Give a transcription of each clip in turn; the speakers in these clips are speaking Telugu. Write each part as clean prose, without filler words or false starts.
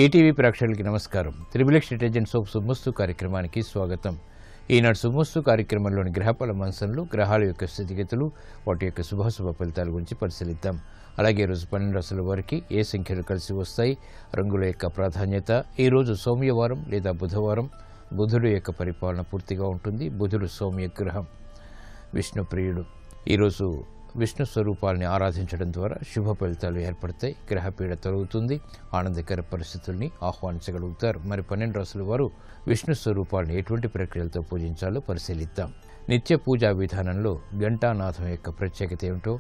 ఈటీవీ ప్రేక్షకులకి నమస్కారం. త్రిబుల్ ఇంటెలిజెన్స్ ఆఫ్ శుభమస్తు కార్యక్రమానికి స్వాగతం. ఈనాడు శుభమస్తు కార్యక్రమంలోని గ్రహఫల మంచంలో గ్రహాల యొక్క స్థితిగతులు, వాటి యొక్క శుభాశుభ ఫలితాల గురించి పరిశీలిద్దాం. అలాగే ఈరోజు 12 రాశుల వారికి ఏ సంఖ్యలు కలిసి వస్తాయి, రంగుల యొక్క ప్రాధాన్యత, ఈరోజు సౌమ్యవారం లేదా బుధవారం, బుధుడు యొక్క పరిపాలన పూర్తిగా ఉంటుంది. బుధుడు సౌమ్య గ్రహం, విష్ణు ప్రియుడు. ఈరోజు విష్ణు స్వరూపాలని ఆరాధించడం ద్వారా శుభ ఫలితాలు ఏర్పడతాయి. గ్రహపీడ తొలగుతుంది. ఆనందకర పరిస్థితుల్ని ఆహ్వానించగలుగుతారు. మరి 12 రాశుల వారు విష్ణు స్వరూపాలను ఎటువంటి ప్రక్రియలతో పూజించాలో పరిశీలిద్దాం. నిత్య పూజా విధానంలో ఘంటానాథం యొక్క ప్రత్యేకత ఏమిటో,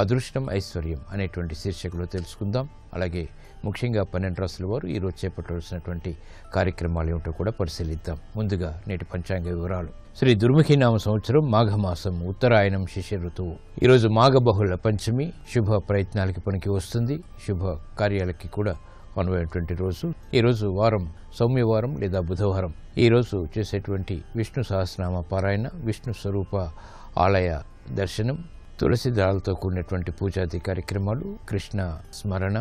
అదృష్టం ఐశ్వర్యం అనేటువంటి శీర్షికలో తెలుసుకుందాం. అలాగే ముఖ్యంగా 12 రాశుల వారు ఈరోజు చేపట్టవలసినటువంటి కార్యక్రమాలు ఏమిటో కూడా పరిశీలిద్దాం. ముందుగా నేటి పంచాంగ వివరాలు. శ్రీ దుర్ముఖినామ సంవత్సరం మాఘమాసం, ఉత్తరాయణం, శిశిర ఋతువు. ఈరోజు మాఘ బహుళ పంచమి. శుభ ప్రయత్నాలకి పనికి వస్తుంది. శుభ కార్యాలకి కూడా అనువైనటువంటి రోజు. ఈరోజు వారం సౌమ్యవారం లేదా బుధవారం. ఈరోజు చేసేటువంటి విష్ణు సహస్రనామ పారాయణ, విష్ణు స్వరూప ఆలయ దర్శనం, తులసి దళాలతో కూడినటువంటి పూజాది కార్యక్రమాలు, కృష్ణ స్మరణ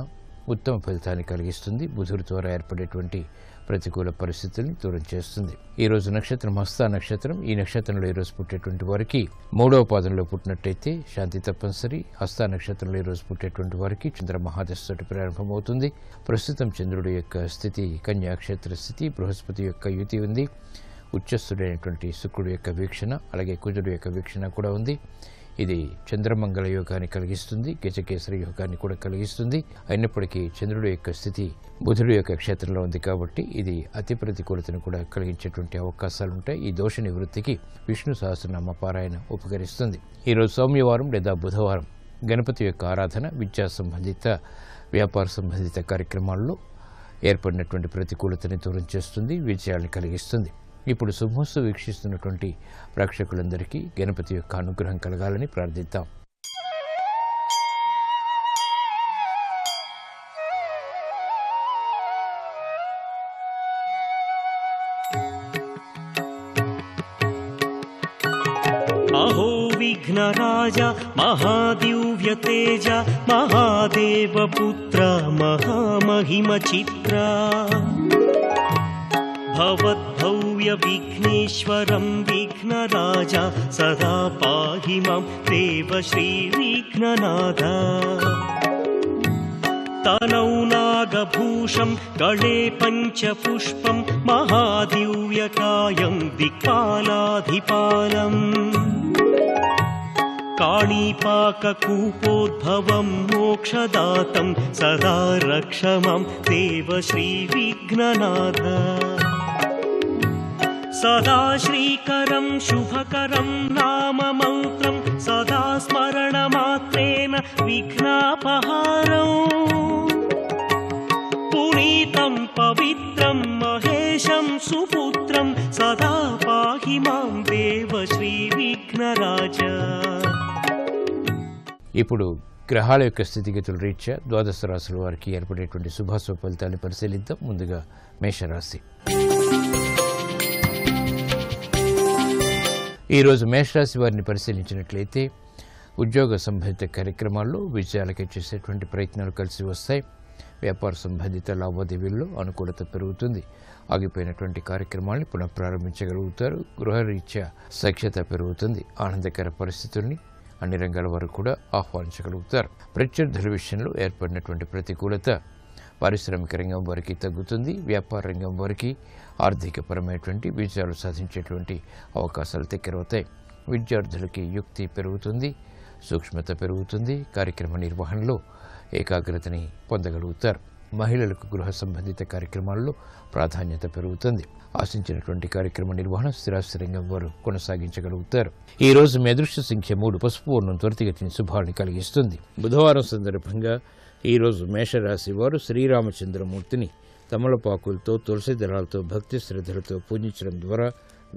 ఉత్తమ ఫలితాన్ని కలిగిస్తుంది. బుధుడి ద్వారా ఏర్పడేటువంటి ప్రతికూల పరిస్థితుల్ని దూరం చేస్తుంది. ఈరోజు నక్షత్రం హస్త నక్షత్రం. ఈ నక్షత్రంలో ఈరోజు పుట్టేటువంటి వారికి 3వ పాదంలో పుట్టినట్టయితే శాంతి తప్పనిసరి. హస్త నక్షత్రంలో ఈరోజు పుట్టేటువంటి వారికి చంద్ర మహాదశతోటి ప్రారంభమవుతుంది. ప్రస్తుతం చంద్రుడి యొక్క స్థితి కన్యాక్షేత్ర స్థితి, బృహస్పతి యొక్క యుతి ఉంది. ఉచ్చస్థుడైనటువంటి శుక్రుడు యొక్క వీక్షణ, అలాగే కుజుడు యొక్క వీక్షణ కూడా ఉంది. ఇది చంద్రమంగళ యోగాన్ని కలిగిస్తుంది, గజకేసరి యోగాన్ని కూడా కలిగిస్తుంది. అయినప్పటికీ చంద్రుడి యొక్క స్థితి బుధుడు యొక్క క్షేత్రంలో ఉంది కాబట్టి ఇది అతి ప్రతికూలతను కూడా కలిగించేటువంటి అవకాశాలు ఉంటాయి. ఈ దోష నివృత్తికి విష్ణు సహస్రనామ పారాయణ ఉపకరిస్తుంది. ఈరోజు సౌమ్యవారం లేదా బుధవారం. గణపతి యొక్క ఆరాధన విద్యా సంబంధిత, వ్యాపార సంబంధిత కార్యక్రమాల్లో ఏర్పడినటువంటి ప్రతికూలతని దూరం చేస్తుంది, విజయాన్ని కలిగిస్తుంది. ఇప్పుడు శుభమస్తు వీక్షిస్తున్నటువంటి ప్రేక్షకులందరికీ గణపతి యొక్క అనుగ్రహం కలగాలని ప్రార్థిద్దాం. అహో విఘ్నరాజ మహాదివ్య తేజ మహాదేవపుత్ర మహామహిమ చిత్ర భవద్భవ్య విఘ్నేశ్వరం విఘ్నరాజ సదా పాహి మాం దేవ శ్రీ విఘ్ననాథ. తనౌ నాగభూషం గళే పంచపుష్పం మహాదివ్యకాయం దిక్పాలాధిపాలం. కాణీపాకూపోద్భవం మోక్షదాతం సదా రక్ష మాం దేవ శ్రీ విఘ్ననాథ. సదా శ్రీకరం శుభకరం నామ మంత్రం సదా స్మరణమాత్రేణ విఘ్నాపహారం. పునీతం పవిత్రం మహేశం సుపుత్రం సదా పాహి మాం దేవ శ్రీ విఘ్నరాజ. ఇప్పుడు గ్రహాల యొక్క స్థితిగతుల రీత్యా ద్వాదశ రాశుల వారికి ఏర్పడేటువంటి శుభాశుభ ఫలితాన్ని పరిశీలిద్దాం. ముందుగా మేషరాశి. ఈరోజు మేషరాశి వారిని పరిశీలించినట్లయితే ఉద్యోగ సంబంధిత కార్యక్రమాల్లో విజయాలకై చేసేటువంటి ప్రయత్నాలు కలిసి వస్తాయి. వ్యాపార సంబంధిత లావాదేవీల్లో అనుకూలత పెరుగుతుంది. ఆగిపోయినటువంటి కార్యక్రమాల్ని పునఃప్రారంభించగలుగుతారు. గృహరీత్యా సఖ్యత పెరుగుతుంది. ఆనందకర పరిస్థితుల్ని అన్ని రంగాల వారు కూడా ఆహ్వానించగలుగుతారు. ప్రత్యర్థుల విషయంలో ఏర్పడినటువంటి ప్రతికూలత పారిశ్రామిక రంగం వారికి తగ్గుతుంది. వ్యాపార రంగం వారికి ఆర్థికపరమైనటువంటి విజయాలు సాధించేటువంటి అవకాశాలు దగ్గరవుతాయి. విద్యార్థులకి యుక్తి పెరుగుతుంది, సూక్ష్మత పెరుగుతుంది. కార్యక్రమ నిర్వహణలో ఏకాగ్రతని పొందగలుగుతారు. మహిళలకు గృహ సంబంధిత కార్యక్రమాల్లో ప్రాధాన్యత పెరుగుతుంది. ఆశించినటువంటి కార్యక్రమ నిర్వహణ స్థిరాస్తి రంగం వారు కొనసాగించగలుగుతారు. ఈ రోజు మీ అదృష్ట సంఖ్య 3. పసుపు వర్ణం త్వరితగతిని శుభాన్ని కలిగిస్తుంది. బుధవారం సందర్భంగా ఈరోజు మేషరాశి వారు శ్రీరామచంద్రమూర్తిని తమలపాకులతో, తులసి దళాలతో, భక్తి శ్రద్ధలతో పూజించడం ద్వారా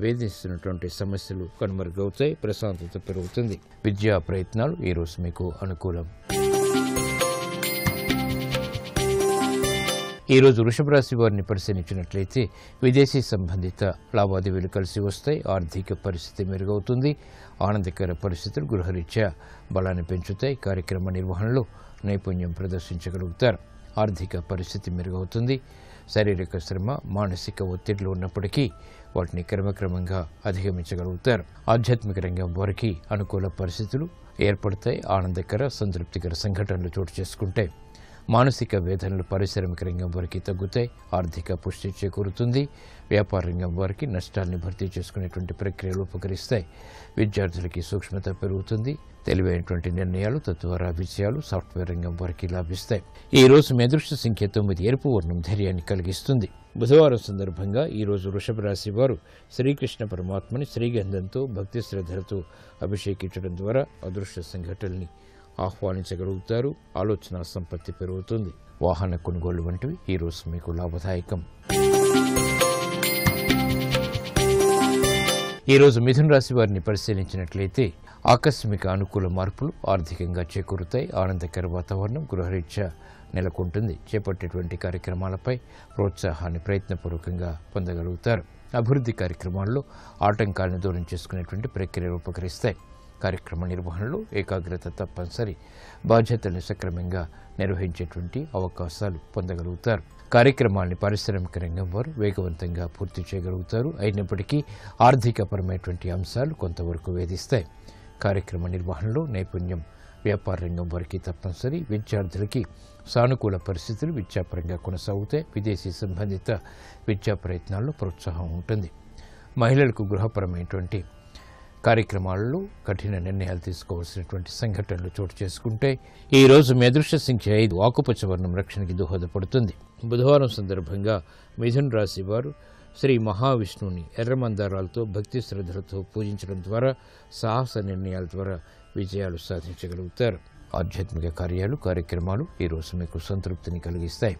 వేధిస్తున్నటువంటి సమస్యలు కనుమరుగవుతాయి. ప్రశాంతత పెరుగుతుంది. విద్యా ప్రయత్నాలు ఈరోజు మీకు అనుకూలం. ఈరోజు వృషభ రాశి వారిని పరిశీలించినట్లయితే విదేశీ సంబంధిత లావాదేవీలు కలిసి వస్తాయి. ఆర్థిక పరిస్థితి మెరుగవుతుంది. ఆనందకర పరిస్థితులు గృహరీత్యా బలాన్ని పెంచుతాయి. కార్యక్రమ నిర్వహణలో నైపుణ్యం ప్రదర్శించగలుగుతారు. ఆర్థిక పరిస్థితి మెరుగవుతుంది. శారీరక శ్రమ, మానసిక ఒత్తిడిలో ఉన్నప్పటికీ వాటిని క్రమక్రమంగా అధిగమించగలుగుతారు. ఆధ్యాత్మిక రంగం వారికి అనుకూల పరిస్థితులు ఏర్పడతాయి. ఆనందకర, సంతృప్తికర సంఘటనలు చోటు చేసుకుంటే మానసిక వేదనలు పారిశ్రామిక రంగం వారికి తగ్గుతాయి. ఆర్థిక పుష్టి చేకూరుతుంది. వ్యాపార రంగం వారికి నష్టాన్ని భర్తీ చేసుకునేటువంటి ప్రక్రియలు ఉపకరిస్తాయి. విద్యార్థులకి సూక్ష్మత పెరుగుతుంది. తెలివైనటువంటి నిర్ణయాలు, తద్వారా విజయాలు సాఫ్ట్వేర్ రంగం వారికి లాభిస్తాయి. ఈ రోజు మీ అదృష్ట సంఖ్య 9. ఎరుపు వర్ణం ధైర్యాన్ని కలిగిస్తుంది. బుధవారం సందర్భంగా ఈరోజు వృషభ రాశి వారు శ్రీకృష్ణ పరమాత్మని శ్రీగంధంతో భక్తి శ్రద్ధలతో అభిషేకించడం ద్వారా అదృష్ట సంఘటనల్ని ఆహ్వానించగలుగుతారు. ఆలోచన సంపత్తి పెరుగుతుంది. వాహన కొనుగోలు వంటివి ఈరోజు మీకు లాభదాయకం. ఈరోజు మిథున రాశి వారిని పరిశీలించినట్లయితే ఆకస్మిక అనుకూల మార్పులు ఆర్థికంగా చేకూరుతాయి. ఆనందకర వాతావరణం గృహరీత్యా నెలకొంటుంది. చేపట్టేటువంటి కార్యక్రమాలపై ప్రోత్సాహాన్ని ప్రయత్నపూర్వకంగా పొందగలుగుతారు. అభివృద్ధి కార్యక్రమాల్లో ఆటంకాలను దూరం చేసుకునేటువంటి ప్రక్రియలు ఉపకరిస్తాయి. కార్యక్రమ నిర్వహణలో ఏకాగ్రత తప్పనిసరి. బాధ్యతలను సక్రమంగా నిర్వహించేటువంటి అవకాశాలు పొందగలుగుతారు. కార్యక్రమాల్ని పారిశ్రామిక రంగం వారు వేగవంతంగా పూర్తి చేయగలుగుతారు. అయినప్పటికీ ఆర్థికపరమైనటువంటి అంశాలు కొంతవరకు వేధిస్తాయి. కార్యక్రమ నిర్వహణలో నైపుణ్యం వ్యాపార రంగం వారికి తప్పనిసరి. విద్యార్థులకి సానుకూల పరిస్థితులు విద్యాపరంగా కొనసాగుతాయి. విదేశీ సంబంధిత విద్యా ప్రయత్నాల్లో ప్రోత్సాహం ఉంటుంది. మహిళలకు గృహపరమైనటువంటి కార్యక్రమాల్లో కఠిన నిర్ణయాలు తీసుకోవాల్సినటువంటి సంఘటనలు చోటు చేసుకుంటే ఈ రోజు మీ అదృష్ట సంఖ్య 5. ఆకుపచ్చ వర్ణం రక్షణకి దోహదపడుతుంది. బుధవారం సందర్భంగా మిథున రాశి వారు శ్రీ మహావిష్ణువుని ఎర్రమందారాలతో భక్తి శ్రద్ధలతో పూజించడం ద్వారా సాహస నిర్ణయాల ద్వారా విజయాలు సాధించగలుగుతారు. ఆధ్యాత్మిక కార్యక్రమాలు ఈరోజు మీకు సంతృప్తిని కలిగిస్తాయి.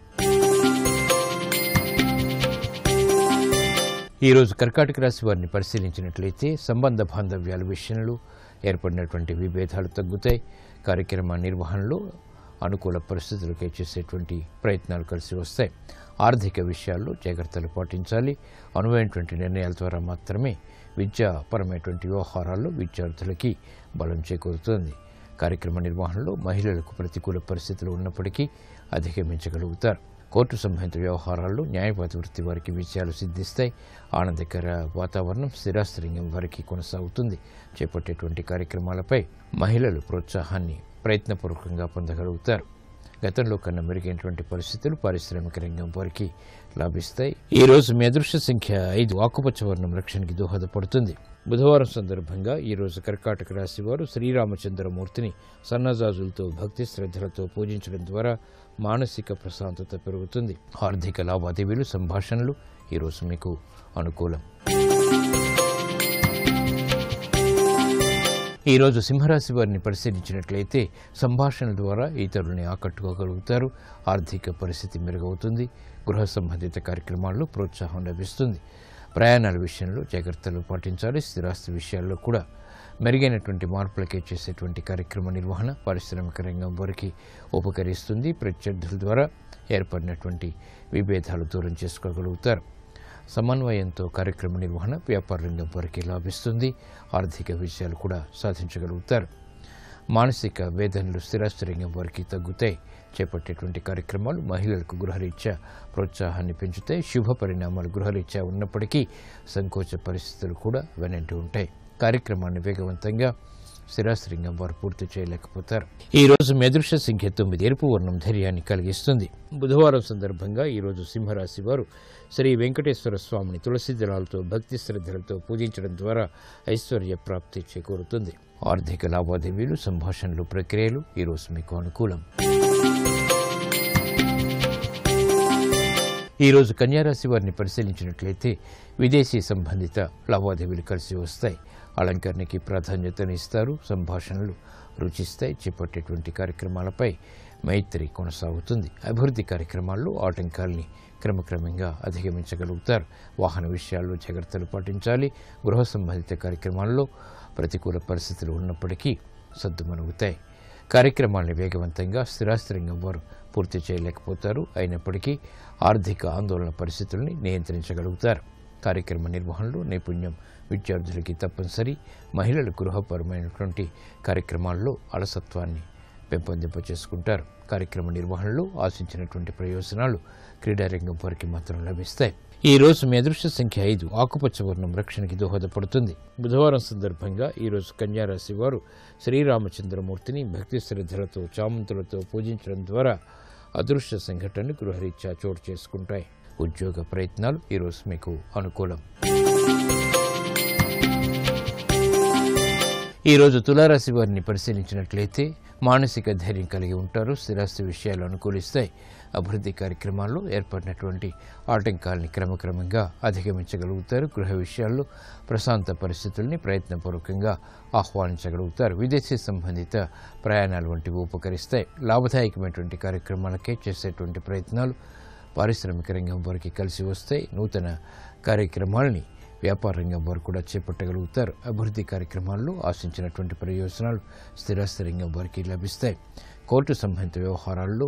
ఈరోజు కర్కాటక రాశి వారిని పరిశీలించినట్లయితే సంబంధ బాంధవ్యాల విషయంలో ఏర్పడినటువంటి విభేదాలు తగ్గుతాయి. కార్యక్రమ నిర్వహణలో అనుకూల పరిస్థితులకై చేసేటువంటి ప్రయత్నాలు కలిసి వస్తాయి. ఆర్థిక విషయాల్లో జాగ్రత్తలు పాటించాలి. అనువైనటువంటి నిర్ణయాల ద్వారా మాత్రమే విద్యాపరమైనటువంటి వ్యవహారాల్లో విద్యార్థులకి బలం చేకూరుతుంది. కార్యక్రమ నిర్వహణలో మహిళలకు ప్రతికూల పరిస్థితులు ఉన్నప్పటికీ అధిగమించగలుగుతారు. కోర్టు సంబంధిత వ్యవహారాల్లో న్యాయవాద వృత్తి వారికి విజయాలు సిద్ధిస్తాయి. ఆనందకర వాతావరణం స్థిరాస్తి రంగం వారికి కొనసాగుతుంది. చేపట్టేటువంటి కార్యక్రమాలపై మహిళలు ప్రోత్సాహాన్ని ప్రయత్నపూర్వకంగా పొందగలుగుతారు. గతంలో కన్నా మెరుగైనటువంటి పరిస్థితులు పారిశ్రామిక రంగం వారికి లాభిస్తాయి. ఈ రోజు మీ అదృష్ట సంఖ్య 5. ఆకుపచ్చ వర్ణం రక్షణకి దోహదపడుతుంది. బుధవారం సందర్భంగా ఈరోజు కర్కాటక రాశి వారు శ్రీరామచంద్రమూర్తిని సన్నజాజులతో భక్తి శ్రద్ధలతో పూజించడం ద్వారా మానసిక ప్రశాంతత పెరుగుతుంది. ఆర్థిక లావాదేవీలు, సంభాషణలు ఈరోజు మీకు అనుకూలం. ఈరోజు సింహరాశి వారిని పరిశీలించినట్లయితే సంభాషణల ద్వారా ఇతరులని ఆకట్టుకోగలుగుతారు. ఆర్థిక పరిస్థితి మెరుగవుతుంది. గృహ సంబంధిత కార్యక్రమాల్లో ప్రోత్సాహం లభిస్తుంది. ప్రయాణాల విషయంలో జాగ్రత్తలు పాటించాలి. స్థిరాస్తి విషయాల్లో కూడా మెరుగైనటువంటి మార్పులకే చేసేటువంటి కార్యక్రమ నిర్వహణ పారిశ్రామిక రంగం వారికి ఉపకరిస్తుంది. ప్రత్యర్థుల ద్వారా ఏర్పడినటువంటి విభేదాలు దూరం చేసుకోగలుగుతారు. సమన్వయంతో కార్యక్రమ నిర్వహణ వ్యాపార రంగం వారికి లాభిస్తుంది. ఆర్థిక విషయాలు కూడా సాధించగలుగుతారు. మానసిక వేదనలు స్థిరాస్తి రంగం వారికి తగ్గుతాయి. చేపట్టేటువంటి కార్యక్రమాలు మహిళలకు గృహరీత్యా ప్రోత్సాహాన్ని పెంచుతాయి. శుభ పరిణామాలు గృహరీత్యా ఉన్నప్పటికీ సంకోచ పరిస్థితులు కూడా వెనంటి ఉంటాయి. కార్యక్రమాన్ని వేగవంతంగా స్థిరాస్తి రంగం వారు పూర్తి చేయలేకపోతారు. ఈ రోజు మీ అదృష్ట సంఖ్య 9. ఎరుపు వర్ణం ధైర్యాన్ని కలిగిస్తుంది. బుధవారం సందర్భంగా ఈరోజు సింహరాశి వారు శ్రీ వెంకటేశ్వర స్వామిని తులసి దళాలతో భక్తి శ్రద్ధలతో పూజించడం ద్వారా ఐశ్వర్య ప్రాప్తి చేకూరుతుంది. ఆర్థిక లావాదేవీలు, సంభాషణలు, ప్రక్రియలు ఈరోజు మీకు అనుకూలం. ఈరోజు కన్యారాశి వారిని పరిశీలించినట్లయితే విదేశీ సంబంధిత లావాదేవీలు కలిసి వస్తాయి. అలంకరణకి ప్రాధాన్యతనిస్తారు. సంభాషణలు రుచిస్తాయి. చేపట్టేటువంటి కార్యక్రమాలపై మైత్రి కొనసాగుతుంది. అభివృద్ధి కార్యక్రమాల్లో ఆటంకాల్ని క్రమక్రమంగా అధిగమించగలుగుతారు. వాహన విషయాల్లో జాగ్రత్తలు పాటించాలి. గృహ సంబంధిత కార్యక్రమాల్లో ప్రతికూల పరిస్థితులు ఉన్నప్పటికీ సద్దుమణుగుతాయి. కార్యక్రమాల్ని వేగవంతంగా స్థిరాస్తి రంగం వారు పూర్తి చేయలేకపోతారు. అయినప్పటికీ ఆర్థిక ఆందోళన పరిస్థితుల్ని నియంత్రించగలుగుతారు. కార్యక్రమ నిర్వహణలో నైపుణ్యం విద్యార్థులకి తప్పనిసరి. మహిళలు గృహపరమైనటువంటి కార్యక్రమాల్లో అలసత్వాన్ని పెంపొందింప చేసుకుంటారు. కార్యక్రమ నిర్వహణలో ఆశించినటువంటి ప్రయోజనాలు క్రీడారంగం వారికి మాత్రం లభిస్తాయి. ఈ రోజు మీ అదృష్ట సంఖ్య 5. ఆకుపచ్చ వర్ణం రక్షణకి దోహదపడుతుంది. బుధవారం సందర్భంగా ఈ రోజు కన్యారాశి వారు శ్రీరామచంద్రమూర్తిని భక్తి శ్రద్ధలతో చామంతులతో పూజించడం ద్వారా అదృష్ట సంఘటనలు గృహరీత్యా చోటు చేసుకుంటాయి. ఉద్యోగ ప్రయత్నాలు ఈరోజు మీకు అనుకూలం. ఈరోజు తులారాశి వారిని పరిశీలించినట్లయితే మానసిక ధైర్యం కలిగి ఉంటారు. స్థిరాస్తి విషయాలు అనుకూలిస్తాయి. అభివృద్ధి కార్యక్రమాల్లో ఏర్పడినటువంటి ఆటంకాలని క్రమక్రమంగా అధిగమించగలుగుతారు. గృహ విషయాల్లో ప్రశాంత పరిస్థితుల్ని ప్రయత్నపూర్వకంగా ఆహ్వానించగలుగుతారు. విదేశీ సంబంధిత ప్రయాణాలు వంటివి ఉపకరిస్తాయి. లాభదాయకమైనటువంటి కార్యక్రమాలకే చేసేటువంటి ప్రయత్నాలు పారిశ్రామిక రంగం వారికి కలిసి వస్తాయి. నూతన కార్యక్రమాలని వ్యాపార రంగం వారు కూడా చేపట్టగలుగుతారు. అభివృద్ధి కార్యక్రమాల్లో ఆశించినటువంటి ప్రయోజనాలు స్థిరాస్తి రంగం వారికి లభిస్తాయి. కోర్టు సంబంధిత వ్యవహారాల్లో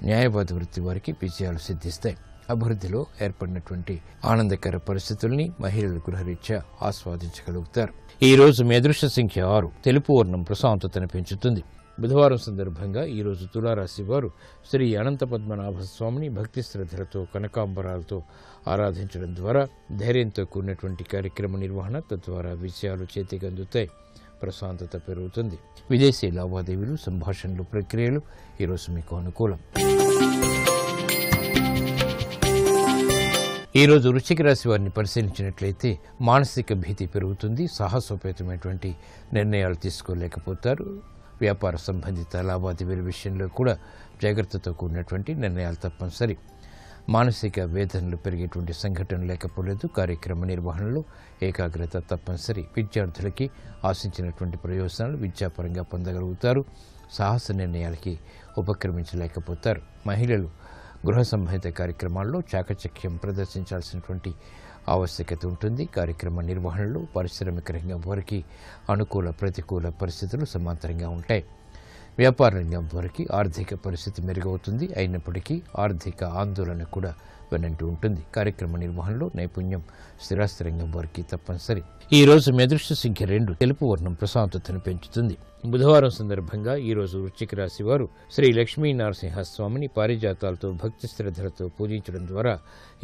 న్యాయవాద వృత్తి వారికి విజయాలు సిద్ధిస్తాయి. అభివృద్ధిలో ఏర్పడినటువంటి ఆనందకర పరిస్థితుల్ని మహిళలు గృహరీత్యా ఆస్వాదించగలుగుతారు. ఈ రోజు మీ అదృష్ట సంఖ్య 6. తెలుపు వర్ణం ప్రశాంతతను పెంచుతుంది. బుధవారం సందర్భంగా ఈరోజు తులారాశి వారు శ్రీ అనంత పద్మనాభ స్వామిని భక్తి శ్రద్ధలతో కనకాంబరాలతో ఆరాధించడం ద్వారా ధైర్యంతో కూడినటువంటి కార్యక్రమ నిర్వహణ తద్వారా విజయాలు చేతికి అందుతాయి. ప్రశాంతత పెరుగుతుంది. విదేశీ లావాదేవీలు సంభాషణలు ప్రక్రియలు ఈరోజు మీకు అనుకూలం. ఈరోజు వృశ్చిక రాశి వారిని పరిశీలించినట్లయితే మానసిక భీతి పెరుగుతుంది. సాహసోపేతమైనటువంటి నిర్ణయాలు తీసుకోలేకపోతారు. వ్యాపార సంబంధిత లావాదేవీల విషయంలో కూడా జాగ్రత్తతో కూడినటువంటి నిర్ణయాలు తప్పనిసరి. మానసిక వేదనలు పెరిగేటువంటి సంఘటన లేకపోలేదు. కార్యక్రమ నిర్వహణలో ఏకాగ్రత తప్పనిసరి. విద్యార్థులకి ఆశించినటువంటి ప్రయోజనాలు విద్యాపరంగా పొందగలుగుతారు. సాహస నిర్ణయాలకి ఉపక్రమించలేకపోతారు. మహిళలు గృహ సంబంధిత కార్యక్రమాల్లో చాకచక్యం ప్రదర్శించాల్సినటువంటి ఆవశ్యకత ఉంటుంది. కార్యక్రమ నిర్వహణలో పారిశ్రామిక రంగం వారికి అనుకూల ప్రతికూల పరిస్థితులు సమాంతరంగా ఉంటాయి. వ్యాపార రంగం వారికి ఆర్థిక పరిస్థితి మెరుగవుతుంది. అయినప్పటికీ ఆర్థిక ఆందోళన కూడా వెనంటూ ఉంటుంది. కార్యక్రమ నిర్వహణలో నైపుణ్యం స్థిరాస్తి రంగం వారికి తప్పనిసరి. ఈ రోజు మీ అదృష్ట సంఖ్య 2. తెలుపు వర్ణం ప్రశాంతతను పెంచుతుంది. బుధవారం సందర్భంగా ఈ రోజు వృశ్చిక రాశి వారు శ్రీ లక్ష్మీ నరసింహస్వామిని పారిజాతాలతో భక్తి శ్రద్ధలతో పూజించడం ద్వారా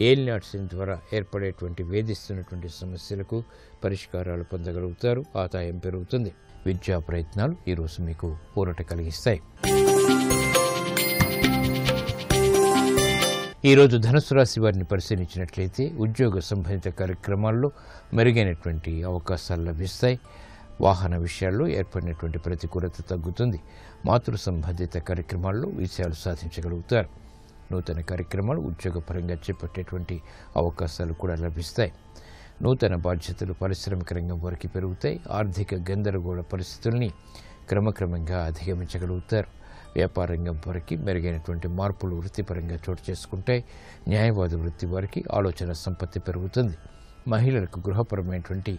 ఏలినాటి శని ద్వారా ఏర్పడేటువంటి వేధిస్తున్నటువంటి సమస్యలకు పరిష్కారాలు పొందగలుగుతారు. ఆదాయం పెరుగుతుంది. విద్యా ప్రయత్నాలు ఈరోజు మీకు ఊరట కలిగిస్తాయి. ఈరోజు ధనుసు రాశి వారిని పరిశీలించినట్లయితే ఉద్యోగ సంబంధిత కార్యక్రమాల్లో మెరుగైనటువంటి అవకాశాలు లభిస్తాయి. వాహన విషయాల్లో ఏర్పడినటువంటి ప్రతికూలత తగ్గుతుంది. మాతృ సంబంధిత కార్యక్రమాల్లో విజయాలు సాధించగలుగుతారు. నూతన కార్యక్రమాలు ఉద్యోగపరంగా చేపట్టేటువంటి అవకాశాలు కూడా లభిస్తాయి. నూతన బాధ్యతలు పారిశ్రామిక రంగం వారికి పెరుగుతాయి. ఆర్థిక గందరగోళ పరిస్థితుల్ని క్రమక్రమంగా అధిగమించగలుగుతారు. వ్యాపార రంగం వారికి మెరుగైనటువంటి మార్పులు వృత్తిపరంగా చోటు చేసుకుంటాయి. న్యాయవాద వృత్తి వారికి ఆలోచన సంపత్తి పెరుగుతుంది. మహిళలకు గృహపరమైనటువంటి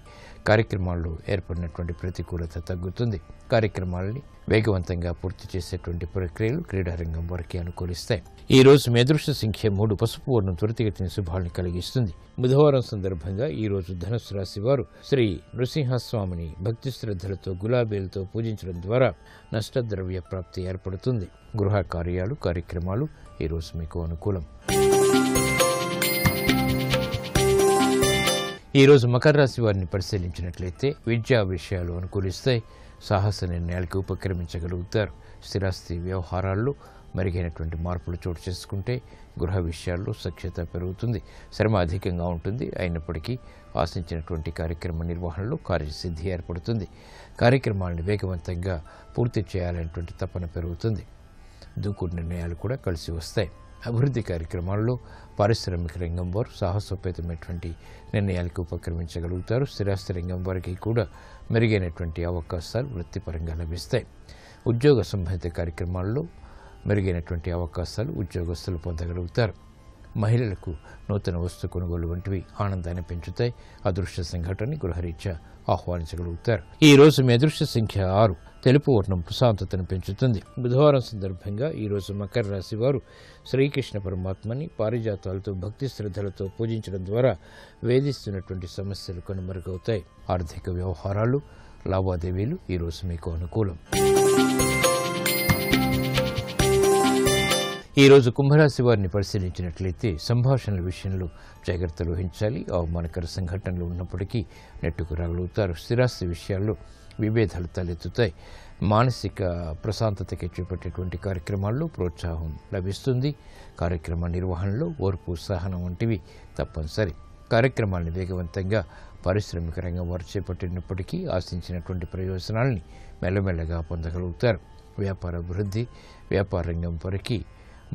కార్యక్రమాల్లో ఏర్పడినటువంటి ప్రతికూలత తగ్గుతుంది. కార్యక్రమాలని వేగవంతంగా పూర్తి చేసేటువంటి ప్రక్రియలు క్రీడారంగం వారికి అనుకూలిస్తాయి. ఈ రోజు మీ అదృష్ట సంఖ్య 3. పసుపు వర్ణం త్వరితగతిన శుభాలను కలిగిస్తుంది. బుధవారం సందర్భంగా ఈ రోజు ధనుసు రాశి వారు శ్రీ నృసింహస్వామిని భక్తి శ్రద్ధలతో గులాబీలతో పూజించడం ద్వారా నష్టద్రవ్య ప్రాప్తి ఏర్పడుతుంది. గృహ కార్యాలు కార్యక్రమాలు ఈరోజు మీకు అనుకూలం. ఈరోజు మకర రాశి వారిని పరిశీలించినట్లయితే విద్యా విషయాలు అనుకూలిస్తాయి. సాహస నిర్ణయాలకు ఉపక్రమించగలుగుతారు. స్థిరాస్తి వ్యవహారాల్లో మెరుగైనటువంటి మార్పులు చోటు చేసుకుంటే గృహ విషయాల్లో సఖ్యత పెరుగుతుంది. శ్రమ అధికంగా ఉంటుంది. అయినప్పటికీ ఆశించినటువంటి కార్యక్రమ నిర్వహణలో కార్యసిద్ధి ఏర్పడుతుంది. కార్యక్రమాలను వేగవంతంగా పూర్తి చేయాలనేటువంటి తపన పెరుగుతుంది. దూకుడు నిర్ణయాలు కూడా కలిసి వస్తాయి. అభివృద్ధి కార్యక్రమాల్లో పారిశ్రామిక రంగం వారు సాహసోపేతమైనటువంటి నిర్ణయాలకు ఉపక్రమించగలుగుతారు. స్థిరాస్తి రంగం వారికి కూడా మెరుగైనటువంటి అవకాశాలు వృత్తిపరంగా లభిస్తాయి. ఉద్యోగ సంబంధిత కార్యక్రమాల్లో మెరుగైనటువంటి అవకాశాలు ఉద్యోగస్తులు పొందగలుగుతారు. మహిళలకు నూతన వస్తు కొనుగోలు వంటివి ఆనందాన్ని పెంచుతాయి. అదృష్ట సంఘటనని గృహరీత్యా ఆహ్వానించగలుగుతారు. ఈ రోజు మీ అదృష్ట సంఖ్య 6. తెలుపు వర్ణం ప్రశాంతతను పెంచుతుంది. బుధవారం సందర్భంగా ఈ రోజు మకర రాశి వారు శ్రీకృష్ణ పరమాత్మని పారిజాతాలతో భక్తి శ్రద్ధలతో పూజించడం ద్వారా వేధిస్తున్నటువంటి సమస్యలు కనుమరుగవుతాయి. ఆర్థిక వ్యవహారాలు లావాదేవీలు ఈరోజు మీకు అనుకూలం. ఈరోజు కుంభరాశి వారిని పరిశీలించినట్లయితే సంభాషణల విషయంలో జాగ్రత్తలు వహించాలి. అవమానకర సంఘటనలు ఉన్నప్పటికీ నెట్టుకు రాగలుగుతారు. స్థిరాస్తి విషయాల్లో విభేదాలు తలెత్తుతాయి. మానసిక ప్రశాంతతకి చేపట్టేటువంటి కార్యక్రమాల్లో ప్రోత్సాహం లభిస్తుంది. కార్యక్రమ నిర్వహణలో ఓర్పు, సహనం వంటివి తప్పనిసరి. కార్యక్రమాలను వేగవంతంగా పారిశ్రామిక రంగం వారు చేపట్టినప్పటికీ ఆశించినటువంటి ప్రయోజనాల్ని మెల్లమెల్లగా పొందగలుగుతారు. వ్యాపార అభివృద్ధి వ్యాపార రంగం వరకు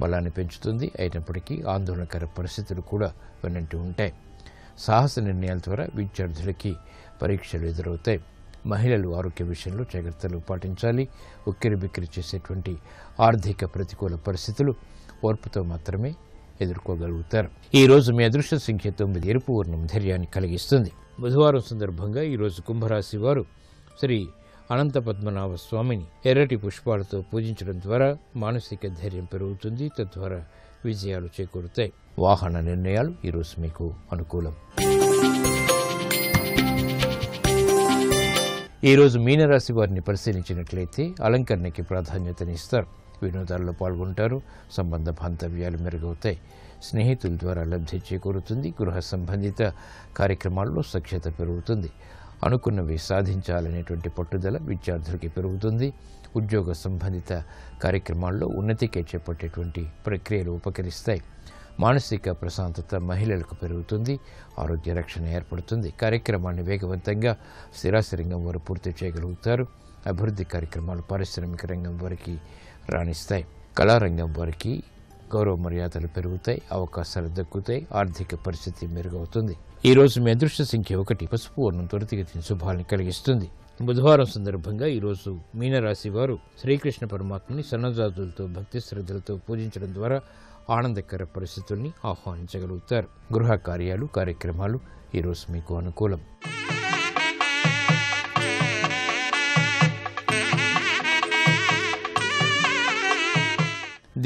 బలాన్ని పెంచుతుంది. అయినప్పటికీ ఆందోళనకర పరిస్థితులు కూడా వెన్నంటి ఉంటాయి. సాహస నిర్ణయాల ద్వారా విద్యార్థులకి పరీక్షలు ఎదురవుతాయి. మహిళలు ఆరోగ్య విషయంలో జాగ్రత్తలు పాటించాలి. ఉక్కిరి బిక్కిరి చేసేటువంటి ఆర్థిక ప్రతికూల పరిస్థితులు ఓర్పుతో మాత్రమే ఎదుర్కోగలుగుతారు. ఈ రోజు మీ అదృష్ట సంఖ్య 9. ఎరుపు వర్ణం ధైర్యాన్ని కలిగిస్తుంది. బుధవారం సందర్భంగా ఈరోజు కుంభరాశి వారు శ్రీ అనంత పద్మనాభ స్వామిని ఎర్రటి పుష్పాలతో పూజించడం ద్వారా మానసిక ధైర్యం పెరుగుతుంది. తద్వారా విజయాలు చేకూరుతాయి. వాహన నిర్ణయాలు ఈరోజు మీకు అనుకూలం. ఈరోజు మీనరాశి వారిని పరిశీలించినట్లయితే అలంకరణకి ప్రాధాన్యతనిస్తారు. వినోదాల్లో పాల్గొంటారు. సంబంధ బాంధవ్యాలు మెరుగవుతాయి. స్నేహితుల ద్వారా లబ్ధి చేకూరుతుంది. గృహ సంబంధిత కార్యక్రమాల్లో సఖ్యత పెరుగుతుంది. అనుకున్నవి సాధించాలనేటువంటి పట్టుదల విద్యార్థులకి పెరుగుతుంది. ఉద్యోగ సంబంధిత కార్యక్రమాల్లో ఉన్నతికే చేపట్టేటువంటి ప్రక్రియలు ఉపకరిస్తాయి. మానసిక ప్రశాంతత మహిళలకు పెరుగుతుంది. ఆరోగ్య రక్షణ ఏర్పడుతుంది. కార్యక్రమాన్ని వేగవంతంగా స్థిరాస్తి రంగం వారు పూర్తి చేయగలుగుతారు. అభివృద్ధి కార్యక్రమాలు పారిశ్రామిక రంగం వారికి రాణిస్తాయి. కళారంగం వారికి గౌరవ మర్యాదలు పెరుగుతాయి. అవకాశాలు దక్కుతాయి. ఆర్థిక పరిస్థితి మెరుగవుతుంది. ఈ రోజు మీ అదృష్ట సంఖ్య 1. పసుపు వర్ణం త్వరితగతిన శుభాలను కలిగిస్తుంది. బుధవారం సందర్భంగా ఈరోజు మీనరాశి వారు శ్రీకృష్ణ పరమాత్మని సన్నజాజులతో భక్తి శ్రద్ధలతో పూజించడం ద్వారా ఆనందకర పరిస్థితుల్ని ఆహ్వానించగలుగుతారు. గృహ కార్యాలు కార్యక్రమాలు ఈరోజు మీకు అనుకూలం.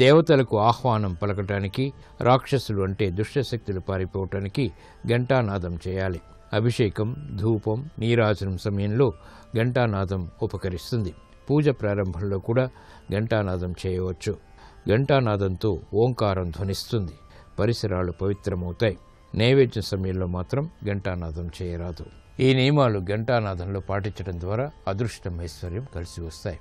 దేవతలకు ఆహ్వానం పలకటానికి, రాక్షసులు అంటే దుష్టశక్తులు పారిపోవటానికి ఘంటానాదం చేయాలి. అభిషేకం, ధూపం, నీరాజనం సమయంలో ఘంటానాదం ఉపకరిస్తుంది. పూజ ప్రారంభంలో కూడా ఘంటానాదం చేయవచ్చు. ఘంటానాదంతో ఓంకారం ధ్వనిస్తుంది. పరిసరాలు పవిత్రమవుతాయి. నైవేద్యం సమయంలో మాత్రం ఘంటానాదం చేయరాదు. ఈ నియమాలు ఘంటానాదంలో పాటించడం ద్వారా అదృష్టం, ఐశ్వర్యం కలిసి వస్తాయి.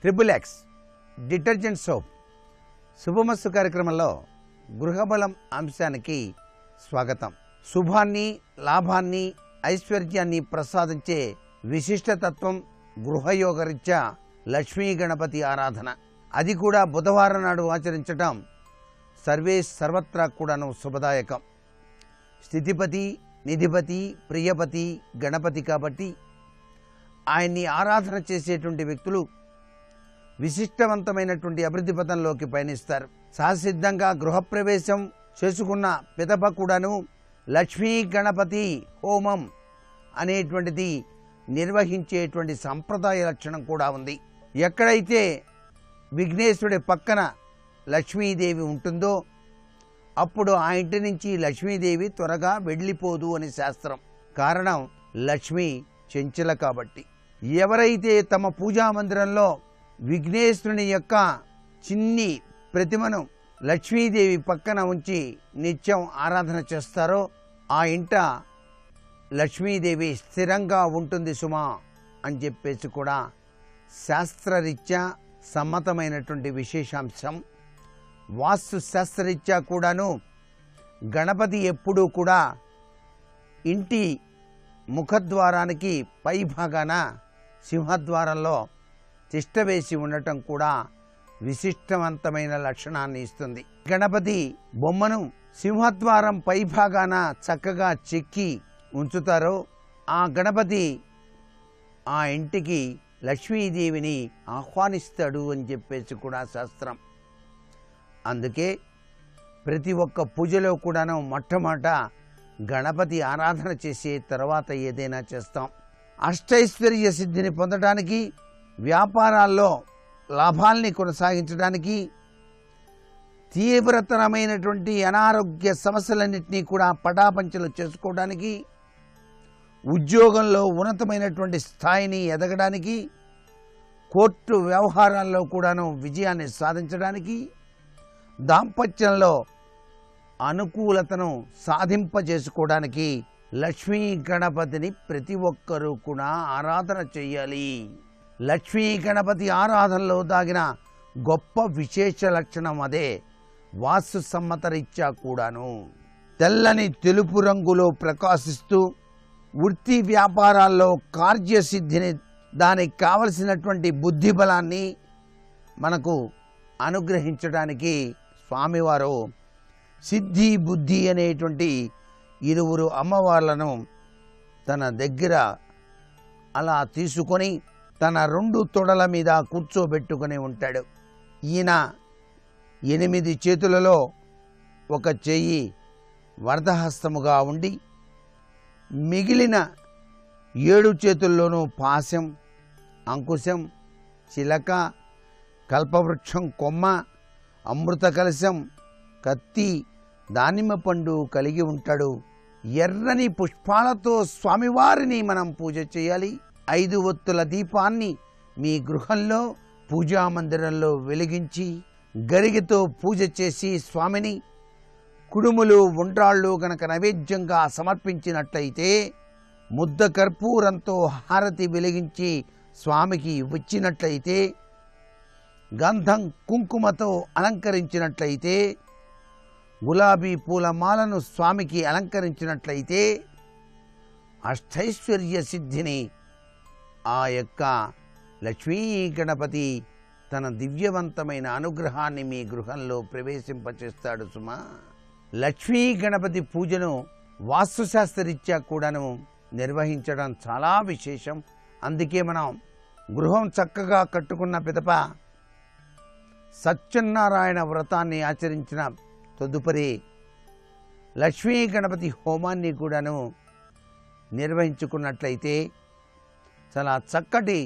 ట్రిపుల్ ఎక్స్ డిటర్జెంట్ సోప్ శుభమస్తు కార్యక్రమంలో గృహబలం అంశానికి స్వాగతం. శుభాన్ని, లాభాన్ని, ఐశ్వర్యాన్ని ప్రసాదించే విశిష్టతత్వం గృహయోగరీత్యా లక్ష్మీ గణపతి ఆరాధన. అది కూడా బుధవారం నాడు ఆచరించటం సర్వత్రా కూడాను శుభదాయకం. స్థితిపతి, నిధిపతి, ప్రియపతి గణపతి కాబట్టి ఆయన్ని ఆరాధన చేసేటువంటి వ్యక్తులు విశిష్టవంతమైనటువంటి అభివృద్ధి పథంలోకి పయనిస్తారు. సహసిద్ధంగా గృహప్రవేశం చేసుకున్న పిదప కూడాను లక్ష్మీ గణపతి హోమం అనేటువంటిది నిర్వహించేటువంటి సంప్రదాయ లక్షణం కూడా ఉంది. ఎక్కడైతే విఘ్నేశ్వరుడి పక్కన లక్ష్మీదేవి ఉంటుందో అప్పుడు ఆ ఇంటి నుంచి లక్ష్మీదేవి త్వరగా వెళ్ళిపోదు అని శాస్త్రం. కారణం లక్ష్మి చెంచల కాబట్టి. ఎవరైతే తమ పూజా మందిరంలో విఘ్నేశ్వరుని యొక్క చిన్ని ప్రతిమను లక్ష్మీదేవి పక్కన ఉంచి నిత్యం ఆరాధన చేస్తారో ఆ ఇంట లక్ష్మీదేవి స్థిరంగా ఉంటుంది సుమా అని చెప్పేసి కూడా శాస్త్రరీత్యా సమ్మతమైనటువంటి విశేషాంశం. వాస్తు శాస్త్రరీత్యా కూడాను గణపతి ఎప్పుడూ కూడా ఇంటి ముఖద్వారానికి పై భాగాన సింహద్వారంలో తిష్టవేసి ఉండటం కూడా విశిష్టవంతమైన లక్షణాన్ని ఇస్తుంది. గణపతి బొమ్మను సింహద్వారం పై భాగాన చక్కగా చెక్కి ఉంచుతారో ఆ గణపతి ఆ ఇంటికి లక్ష్మీదేవిని ఆహ్వానిస్తాడు అని చెప్పేసి కూడా శాస్త్రం. అందుకే ప్రతి ఒక్క పూజలో కూడాను మొట్టమొదట గణపతి ఆరాధన చేసే తర్వాత ఏదైనా చేస్తాం. అష్టైశ్వర్య సిద్ధిని పొందడానికి, వ్యాపారాల్లో లాభాల్ని కొనసాగించడానికి, తీవ్రతరమైనటువంటి అనారోగ్య సమస్యలన్నింటినీ కూడా పటాపంచలు చేసుకోవడానికి, ఉద్యోగంలో ఉన్నతమైనటువంటి స్థాయిని ఎదగడానికి, కోర్టు వ్యవహారాల్లో కూడాను విజయాన్ని సాధించడానికి, దాంపత్యంలో అనుకూలతను సాధింపజేసుకోవడానికి లక్ష్మీ గణపతిని ప్రతి ఒక్కరూ కూడా ఆరాధన చేయాలి. లక్ష్మీ గణపతి ఆరాధనలో దాగిన గొప్ప విశేష లక్షణం అదే. వాస్తు సమ్మతరీత్యా కూడాను తెల్లని తెలుపు రంగులో ప్రకాశిస్తూ వృత్తి వ్యాపారాల్లో కార్యసిద్ధిని, దానికి కావలసినటువంటి బుద్ధి బలాన్ని మనకు అనుగ్రహించడానికి స్వామివారు సిద్ధి బుద్ధి అనేటువంటి ఇరువురు అమ్మవార్లను తన దగ్గర అలా తీసుకొని తన 2 తొడల మీద కూర్చోబెట్టుకుని ఉంటాడు. ఈయన 8 చేతులలో ఒక చెయ్యి వరదహస్తముగా ఉండి, మిగిలిన 7 చేతుల్లోనూ పాశం, అంకుశం, చిలక, కల్పవృక్షం కొమ్మ, అమృత కలశం, కత్తి, దానిమ్మ పండు కలిగి ఉంటాడు. ఎర్రని పుష్పాలతో స్వామివారిని మనం పూజ చేయాలి. 5 ఒత్తుల దీపాన్ని మీ గృహంలో పూజా మందిరంలో వెలిగించి గరిగతో పూజ చేసి స్వామిని కుడుములు ఉండ్రాళ్ళు గనక నైవేద్యంగా సమర్పించినట్లయితే, ముద్ద కర్పూరంతో హారతి వెలిగించి స్వామికి వచ్చినట్లయితే, గంధం కుంకుమతో అలంకరించినట్లయితే, గులాబీ పూల మాలను స్వామికి అలంకరించినట్లయితే అష్టైశ్వర్య సిద్ధిని ఆ యొక్క లక్ష్మీ గణపతి తన దివ్యవంతమైన అనుగ్రహాన్ని మీ గృహంలో ప్రవేశింపచేస్తాడు సుమా. లక్ష్మీ గణపతి పూజను వాస్తుశాస్త్రరీత్యా కూడాను నిర్వహించడం చాలా విశేషం. అందుకే మనం గృహం చక్కగా కట్టుకున్న పిదప సత్యనారాయణ వ్రతాన్ని ఆచరించిన తదుపరి లక్ష్మీ గణపతి హోమాన్ని కూడాను నిర్వహించుకున్నట్లయితే చాలా చక్కటి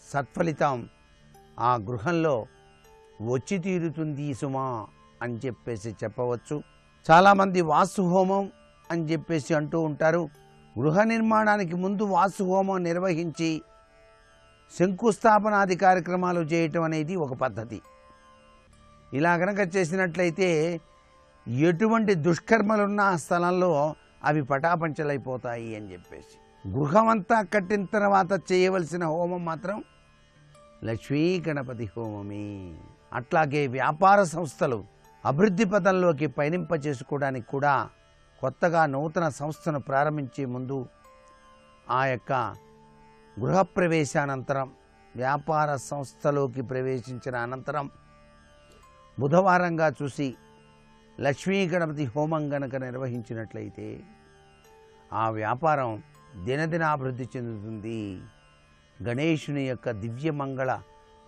సత్ఫలితం ఆ గృహంలో వచ్చి తీరుతుంది సుమా అని చెప్పేసి చెప్పవచ్చు. చాలామంది వాస్తు హోమం అని చెప్పేసి అంటూ ఉంటారు. గృహ నిర్మాణానికి ముందు వాస్తు హోమం నిర్వహించి శంకుస్థాపనాది కార్యక్రమాలు చేయటం అనేది ఒక పద్ధతి. ఇలా కనుక చేసినట్లయితే ఎటువంటి దుష్కర్మలున్న ఆ స్థలంలో అవి పటాపంచలైపోతాయి అని చెప్పేసి, గృహమంతా కట్టిన తర్వాత చేయవలసిన హోమం మాత్రం లక్ష్మీ గణపతి హోమమే. అట్లాగే వ్యాపార సంస్థలు అభివృద్ధి పథంలోకి పయనింపచేసుకోవడానికి కూడా కొత్తగా నూతన సంస్థను ప్రారంభించే ముందు ఆ యొక్క గృహప్రవేశానంతరం, వ్యాపార సంస్థలోకి ప్రవేశించిన అనంతరం బుధవారంగా చూసి లక్ష్మీ గణపతి హోమం గనక నిర్వహించినట్లయితే ఆ వ్యాపారం దినదినాభివృద్ధి చెందుతుంది. గణేశుని యొక్క దివ్యమంగళ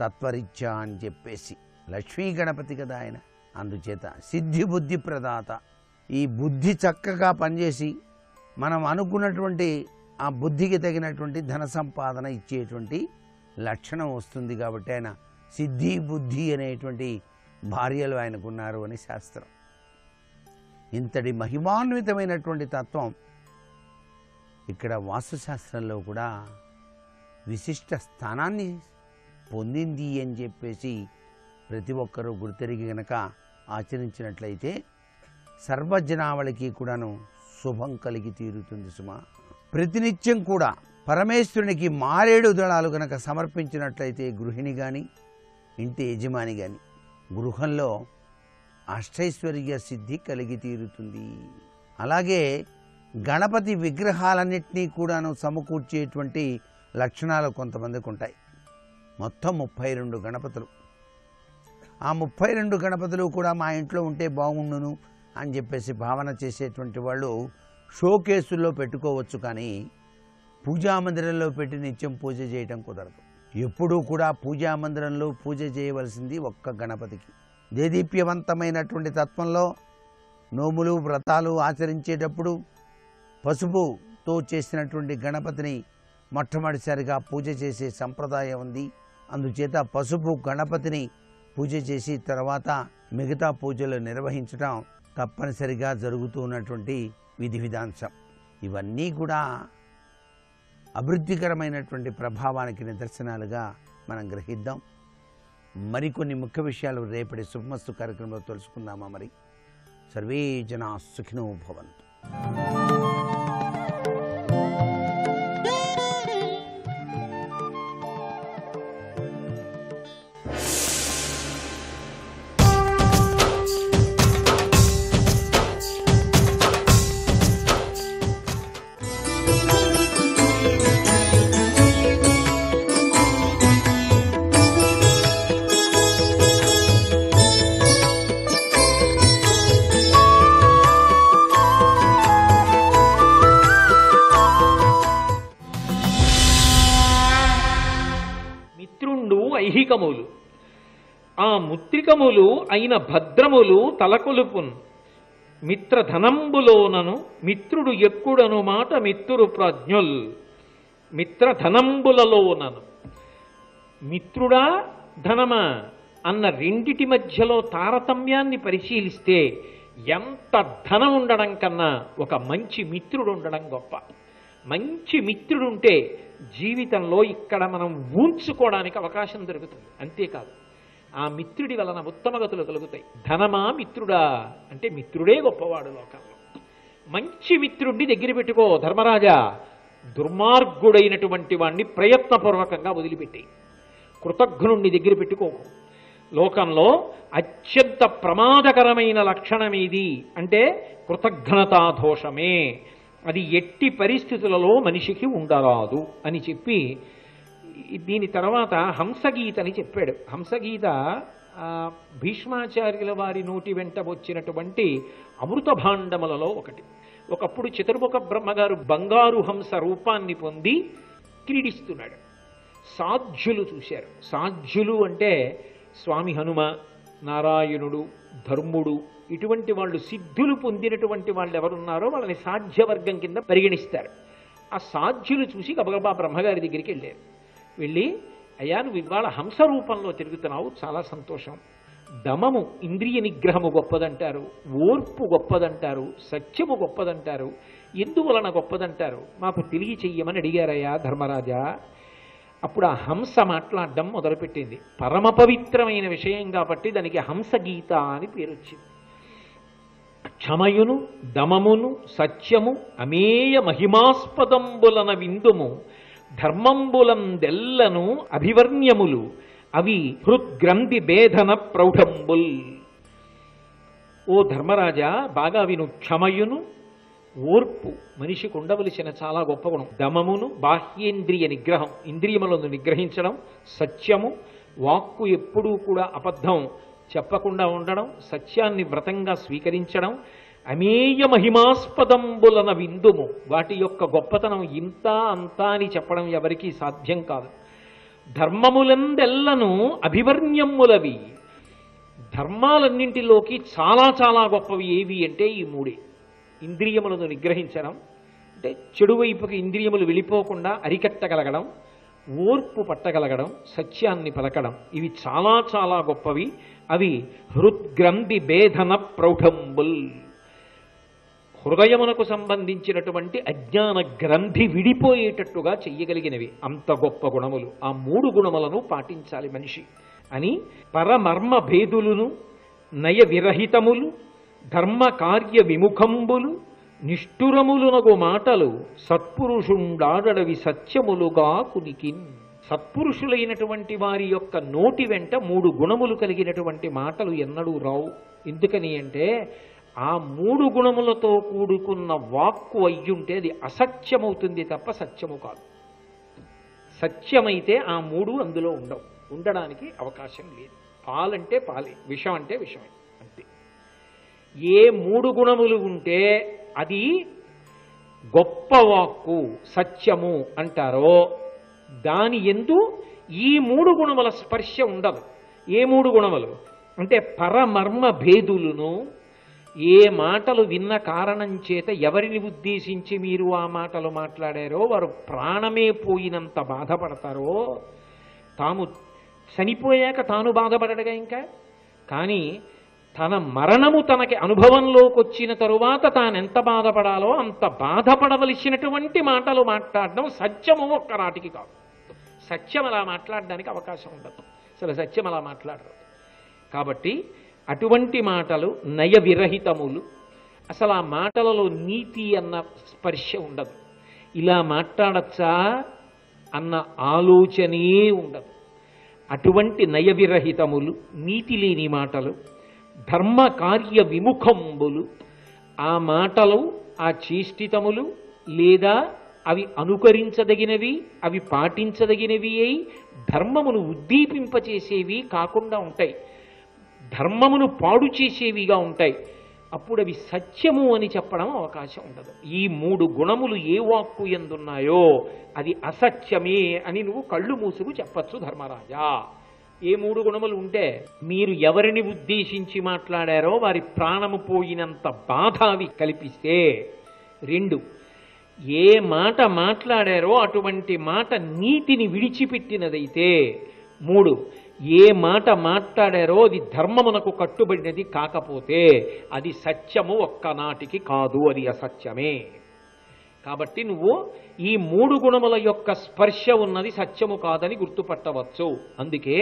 తత్వరీత్యా అని చెప్పేసి, లక్ష్మీ గణపతి కదా ఆయన, అందుచేత సిద్ధి బుద్ధి ప్రదాత. ఈ బుద్ధి చక్కగా పనిచేసి మనం అనుకున్నటువంటి ఆ బుద్ధికి తగినటువంటి ధన సంపాదన ఇచ్చేటువంటి లక్షణం వస్తుంది. కాబట్టి ఆయన సిద్ధి బుద్ధి అనేటువంటి భార్యలు ఆయనకున్నారు అని శాస్త్రం. ఇంతటి మహిమాన్వితమైనటువంటి తత్వం ఇక్కడ వాస్తుశాస్త్రంలో కూడా విశిష్ట స్థానాన్ని పొందింది అని చెప్పేసి ప్రతి ఒక్కరూ గుర్తెరిగి గనక ఆచరించినట్లయితే సర్వజనావళికి కూడాను శుభం కలిగి తీరుతుంది సుమా. ప్రతినిత్యం కూడా పరమేశ్వరునికి మారేడు దళాలు గనక సమర్పించినట్లయితే గృహిణి కానీ ఇంటి యజమాని కానీ గృహంలో అష్టైశ్వర్య సిద్ధి కలిగి తీరుతుంది. అలాగే గణపతి విగ్రహాలన్నింటినీ కూడాను సమకూర్చేటువంటి లక్షణాలు కొంతమందికి ఉంటాయి. మొత్తం 32 గణపతులు. ఆ 32 గణపతులు కూడా మా ఇంట్లో ఉంటే బాగుండును అని చెప్పేసి భావన చేసేటువంటి వాళ్ళు షోకేసుల్లో పెట్టుకోవచ్చు, కానీ పూజామందిరంలో పెట్టి నిత్యం పూజ చేయటం కుదరదు. ఎప్పుడూ కూడా పూజామందిరంలో పూజ చేయవలసింది ఒక్క గణపతికి. దేదీప్యవంతమైనటువంటి తత్వంలో నోములు వ్రతాలు ఆచరించేటప్పుడు పసుపుతో చేసినటువంటి గణపతిని మొట్టమొదటిసారిగా పూజ చేసే సంప్రదాయం ఉంది. అందుచేత పసుపు గణపతిని పూజ చేసి తర్వాత మిగతా పూజలు నిర్వహించడం తప్పనిసరిగా జరుగుతున్నటువంటి విధి విధాంశం. ఇవన్నీ కూడా అభివృద్ధికరమైనటువంటి ప్రభావానికి నిదర్శనాలుగా మనం గ్రహిద్దాం. మరికొన్ని ముఖ్య విషయాలు రేపటి శుభమస్తు కార్యక్రమంలో తెలుసుకుందామా? మరి సర్వే జనా సుఖినో భవంతు. ఐహికములు ఆ ముత్రికములు అయిన భద్రములు తలకొలుపున్ మిత్రధనంబులోనను మిత్రుడు ఎక్కుడను మాట మిత్రుడు ప్రజ్ఞుల్. మిత్రధనంబులలోనను మిత్రుడా ధనమా అన్న రెండిటి మధ్యలో తారతమ్యాన్ని పరిశీలిస్తే ఎంత ధనం ఉండడం కన్నా ఒక మంచి మిత్రుడు ఉండడం గొప్ప. మంచి మిత్రుడుంటే జీవితంలో ఇక్కడ మనం ఊంచుకోవడానికి అవకాశం దొరుకుతుంది. అంతేకాదు ఆ మిత్రుడి వలన ఉత్తమగతులు కలుగుతాయి. ధనమా మిత్రుడా అంటే మిత్రుడే గొప్పవాడు లోకంలో. మంచి మిత్రుడిని దగ్గర పెట్టుకో ధర్మరాజా. దుర్మార్గుడైనటువంటి వాణ్ణి ప్రయత్నపూర్వకంగా వదిలిపెట్టి కృతజ్ఞుణ్ణి దగ్గర పెట్టుకోకు. లోకంలో అత్యంత ప్రమాదకరమైన లక్షణమేది అంటే కృతజ్ఞతా దోషమే. అది ఎట్టి పరిస్థితులలో మనిషికి ఉండరాదు అని చెప్పి దీని తర్వాత హంసగీతని చెప్పాడు. హంసగీత భీష్మాచార్యుల వారి నోటి వెంట వచ్చినటువంటి అమృత భాండములలో ఒకటి. ఒకప్పుడు చతుర్ముఖ బ్రహ్మగారు బంగారు హంస రూపాన్ని పొంది క్రీడిస్తున్నాడు. సాధ్యులు చూశారు. సాధ్యులు అంటే స్వామి హనుమ, నారాయణుడు, ధర్ముడు ఇటువంటి వాళ్ళు సిద్ధులు పొందినటువంటి వాళ్ళు ఎవరున్నారో వాళ్ళని సాధ్యవర్గం కింద పరిగణిస్తారు. ఆ సాధ్యులు చూసి గబగబా బ్రహ్మగారి దగ్గరికి వెళ్ళారు. వెళ్ళి అయ్యా నువ్వు ఇవాళ హంస రూపంలో తిరుగుతున్నావు, చాలా సంతోషం. దమము ఇంద్రియ నిగ్రహము గొప్పదంటారు, ఓర్పు గొప్పదంటారు, సత్యము గొప్పదంటారు, ఎందువలన గొప్పదంటారు మాకు తెలియ చెయ్యమని అడిగారయ్యా ధర్మరాజా. అప్పుడు ఆ హంస మాట్లాడడం మొదలుపెట్టింది. పరమ పవిత్రమైన విషయం కాబట్టి దానికి హంసగీత అని పేరు వచ్చింది. క్షమయును దమమును సత్యము అమేయ మహిమాస్పదంబులన విందుము ధర్మంబులందెల్లను అభివర్ణ్యములు అవి హృద్గ్రంథి భేదన ప్రౌఢంబుల్. ఓ ధర్మరాజా బాగా విను. క్షమయును ఓర్పు మనిషికి ఉండవలసిన చాలా గొప్ప గుణం. దమమును బాహ్యేంద్రియ నిగ్రహం, ఇంద్రియములను నిగ్రహించడం. సత్యము వాక్కు ఎప్పుడూ కూడా అబద్ధం చెప్పకుండా ఉండడం, సత్యాన్ని వ్రతంగా స్వీకరించడం. అమేయ మహిమాస్పదంబులన విందుము వాటి యొక్క గొప్పతనం ఇంత అంతా అని చెప్పడం ఎవరికీ సాధ్యం కాదు. ధర్మములందెల్లను అభివర్ణ్యములవి ధర్మాలన్నింటిలోకి చాలా చాలా గొప్పవి ఏవి అంటే ఈ మూడే. ఇంద్రియములను నిగ్రహించడం అంటే చెడు వైపుకి ఇంద్రియములు వెళ్ళిపోకుండా అరికట్టగలగడం, ఓర్పు పట్టగలగడం, సత్యాన్ని పలకడం ఇవి చాలా చాలా గొప్పవి. అవి హృద్గ్రంథి భేదన ప్రౌఢంబుల్ హృదయమునకు సంబంధించినటువంటి అజ్ఞాన గ్రంథి విడిపోయేటట్టుగా చెయ్యగలిగినవి. అంత గొప్ప గుణములు. ఆ మూడు గుణములను పాటించాలి మనిషి అని పరమర్మ భేదులును నయ విరహితములు ధర్మ కార్య విముఖంబులు నిష్ఠురములునగు మాటలు సత్పురుషుండాడవి సత్యములుగా కునికిన్. సత్పురుషులైనటువంటి వారి యొక్క నోటి వెంట మూడు గుణములు కలిగినటువంటి మాటలు ఎన్నడూ రావు. ఎందుకని అంటే ఆ మూడు గుణములతో కూడుకున్న వాక్కు అయ్యుంటే అది అసత్యమవుతుంది తప్ప సత్యము కాదు. సత్యమైతే ఆ మూడు అందులో ఉండవు, ఉండడానికి అవకాశం లేదు. పాలంటే పాలే, విషం అంటే విషమే, అంతే. ఏ మూడు గుణములు ఉంటే అది గొప్ప వాక్కు సత్యము అంటారో దాని యందు ఈ మూడు గుణముల స్పర్శ ఉండదు. ఏ మూడు గుణములు అంటే పరమర్మ భేదులను, ఏ మాటలు విన్న కారణం చేత ఎవరిని ఉద్దేశించి మీరు ఆ మాటలు మాట్లాడారో వారు ప్రాణమే పోయినంత బాధపడతారో, తాము చనిపోయాక తాను బాధపడడుగా ఇంకా. కానీ తన మరణము తనకి అనుభవంలోకి వచ్చిన తరువాత తానెంత బాధపడాలో అంత బాధపడవలసినటువంటి మాటలు మాట్లాడడం సత్యము ఒక్కనాటికి కాదు. సత్యం అలా మాట్లాడడానికి అవకాశం ఉండదు, అసలు సత్యం అలా మాట్లాడరు. కాబట్టి అటువంటి మాటలు నయ విరహితములు. అసలు ఆ మాటలలో నీతి అన్న స్పర్శ ఉండదు. ఇలా మాట్లాడచ్చా అన్న ఆలోచనే ఉండదు. అటువంటి నయ విరహితములు, నీతి లేని మాటలు, ధర్మ కార్య విముఖంబులు. ఆ మాటలు, ఆ చేష్టితములు లేదా అవి అనుకరించదగినవి, అవి పాటించదగినవి అయి ధర్మమును ఉద్దీపింపచేసేవి కాకుండా ఉంటాయి, ధర్మమును పాడు చేసేవిగా ఉంటాయి. అప్పుడు అవి సత్యము అని చెప్పడం అవకాశం ఉండదు. ఈ 3 గుణములు ఏ వాక్కు ఎందున్నాయో అది అసత్యమే అని నువ్వు కళ్ళు మూసుకు చెప్పచ్చు ధర్మరాజా. ఏ 3 గుణములు ఉంటే మీరు ఎవరిని ఉద్దేశించి మాట్లాడారో వారి ప్రాణము పోయినంత బాధ అవి కల్పిస్తే. 2, ఏ మాట మాట్లాడారో అటువంటి మాట నీతిని విడిచిపెట్టినదైతే. 3, ఏ మాట మాట్లాడారో అది ధర్మమునకు కట్టుబడినది కాకపోతే అది సత్యము ఒక్కనాటికి కాదు, అది అసత్యమే. కాబట్టి నువ్వు ఈ 3 గుణముల యొక్క స్పర్శ ఉన్నది సత్యము కాదని గుర్తుపట్టవచ్చు. అందుకే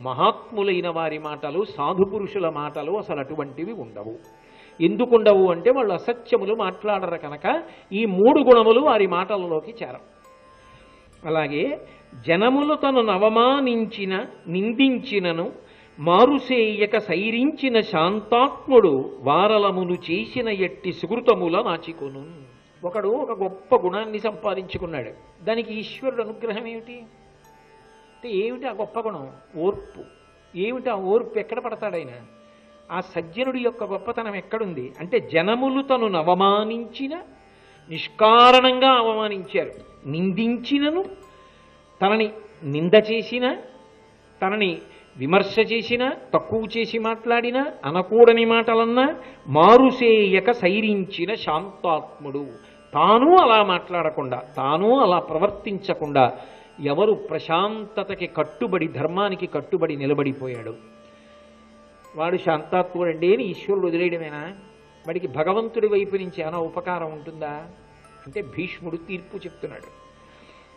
మహాత్ములైన వారి మాటలు, సాధు పురుషుల మాటలు అసలు అటువంటివి ఉండవు. ఎందుకుండవు అంటే వాళ్ళు అసత్యములు మాట్లాడరు కనుక ఈ 3 గుణములు వారి మాటలలోకి చేరవు. అలాగే జనములు తనను అవమానించిన నిందించినను మారుసేయక సైరించిన శాంతాత్ముడు వారలమును చేసిన ఎట్టి సుకృతముల నాచికొను. ఒకడు ఒక గొప్ప గుణాన్ని సంపాదించుకున్నాడు. దానికి ఈశ్వరుడు అనుగ్రహం ఏమిటి అంటే ఏమిటి ఆ గొప్ప గుణం? ఓర్పు. ఏమిటి ఆ ఓర్పు? ఎక్కడ పడతాడైనా? ఆ సజ్జనుడి యొక్క గొప్పతనం ఎక్కడుంది అంటే జనములు తనను అవమానించిన, నిష్కారణంగా అవమానించారు, నిందించినను, తనని నింద చేసిన, తనని విమర్శ చేసిన, తక్కువ చేసి మాట్లాడిన, అనకూడని మాటలన్నా మారుసేయక సైరించిన శాంతాత్ముడు. తాను అలా మాట్లాడకుండా, తాను అలా ప్రవర్తించకుండా ఎవరు ప్రశాంతతకి కట్టుబడి, ధర్మానికి కట్టుబడి నిలబడిపోయాడు వాడు శాంతాత్ముడండి అని ఈశ్వరుడు వదిలేయడమేనా? వాడికి భగవంతుడి వైపు నుంచి ఏమైనా ఉపకారం ఉంటుందా అంటే భీష్ముడు తీర్పు చెప్తున్నాడు.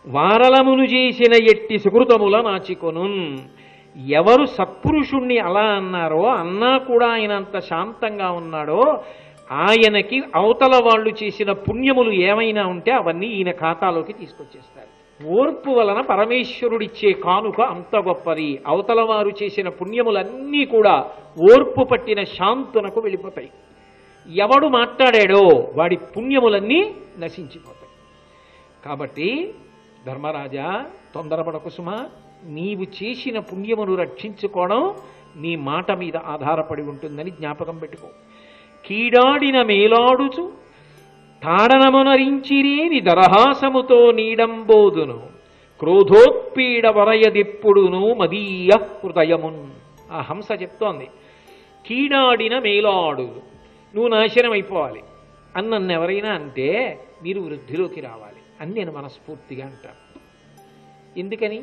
వారలమును చేసిన ఎట్టి సుకృతముల నాచికొను. ఎవరు సత్పురుషుణ్ణి అలా అన్నారో, అన్నా కూడా ఆయన అంత శాంతంగా ఉన్నాడో, ఆయనకి అవతల వాళ్ళు చేసిన పుణ్యములు ఏమైనా ఉంటే అవన్నీ ఈయన ఖాతాలోకి తీసుకొచ్చేస్తారు. ఓర్పు వలన పరమేశ్వరుడిచ్చే కానుక అంత గొప్పది. అవతల వారు చేసిన పుణ్యములన్నీ కూడా ఓర్పు పట్టిన శాంతునకు వెళ్ళిపోతాయి. ఎవడు మాట్లాడాడో వాడి పుణ్యములన్నీ నశించిపోతాయి. కాబట్టి ధర్మరాజా తొందరపడకు సుమా. నీవు చేసిన పుణ్యమును రక్షించుకోవడం నీ మాట మీద ఆధారపడి ఉంటుందని జ్ఞాపకం పెట్టుకో. కీడాడిన మేలాడుచు తాడనమునరించిరేని దరహాసముతో నీడంబోదును క్రోధోత్పీడ వరయదిప్పుడును మదీయ హృదయమున్. ఆ హంస చెప్తోంది, కీడాడిన మేలాడు, నువ్వు నాశనం అయిపోవాలి అని నన్ను ఎవరైనా అంటే మీరు వృద్ధిలోకి రావాలి అని నేను మనస్ఫూర్తిగా అంటాను. ఎందుకని?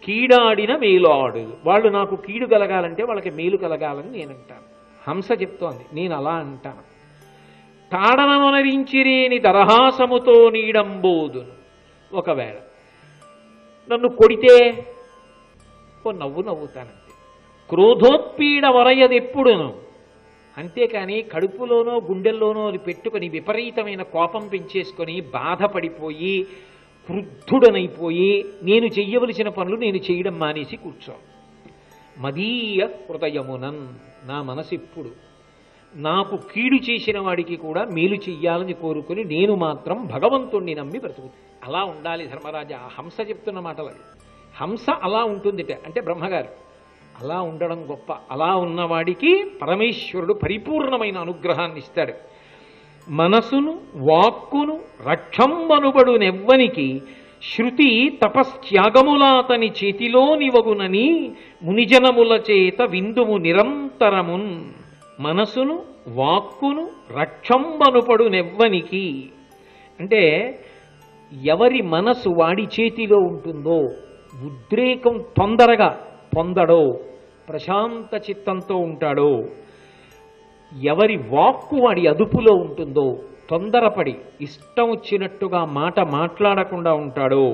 కీడాడిన మేలాడు, వాళ్ళు నాకు కీడు కలగాలంటే వాళ్ళకి మేలు కలగాలని నేను అంటాను. హంస చెప్తోంది, నేను అలా అంటాను. తాడనమనరించిరేని దరహాసముతో నీడంబోదును. ఒకవేళ నన్ను కొడితే ఓ నవ్వు నవ్వుతానంతే. క్రోధోత్పీడ వరయదెప్పుడును, అంతేకాని కడుపులోనో గుండెల్లోనో అది పెట్టుకొని విపరీతమైన కోపం పెంచేసుకొని బాధపడిపోయి క్రుద్ధుడనైపోయి నేను చెయ్యవలసిన పనులు నేను చేయడం మానేసి కూర్చో. మదీయ హృదయమునన్, నా మనసు ఎప్పుడు నాకు కీడు చేసిన వాడికి కూడా మేలు చెయ్యాలని కోరుకుని నేను మాత్రం భగవంతుణ్ణి నమ్మి బ్రతుకుతాను. అలా ఉండాలి ధర్మరాజా. హంస చెప్తున్న మాటలు అవి. హంస అలా ఉంటుందిట అంటే బ్రహ్మగారు అలా ఉండడం గొప్ప. అలా ఉన్నవాడికి పరమేశ్వరుడు పరిపూర్ణమైన అనుగ్రహాన్ని ఇస్తాడు. మనసును వాక్కును రక్షంబనుబడు నెవ్వనికి శృతి తపస్త్యాగములాతని చేతిలోనివగునని మునిజనముల చేత విందుము నిరంతరమున్. మనసును వాక్కును రక్షంబనుపడు నెవ్వనికి అంటే ఎవరి మనసు వాడి చేతిలో ఉంటుందో, ఉద్రేకం తొందరగా పొందడో, ప్రశాంత చిత్తంతో ఉంటాడో, ఎవరి వాక్కు వాడి అదుపులో ఉంటుందో, తొందరపడి ఇష్టం వచ్చినట్టుగా మాట మాట్లాడకుండా ఉంటాడో,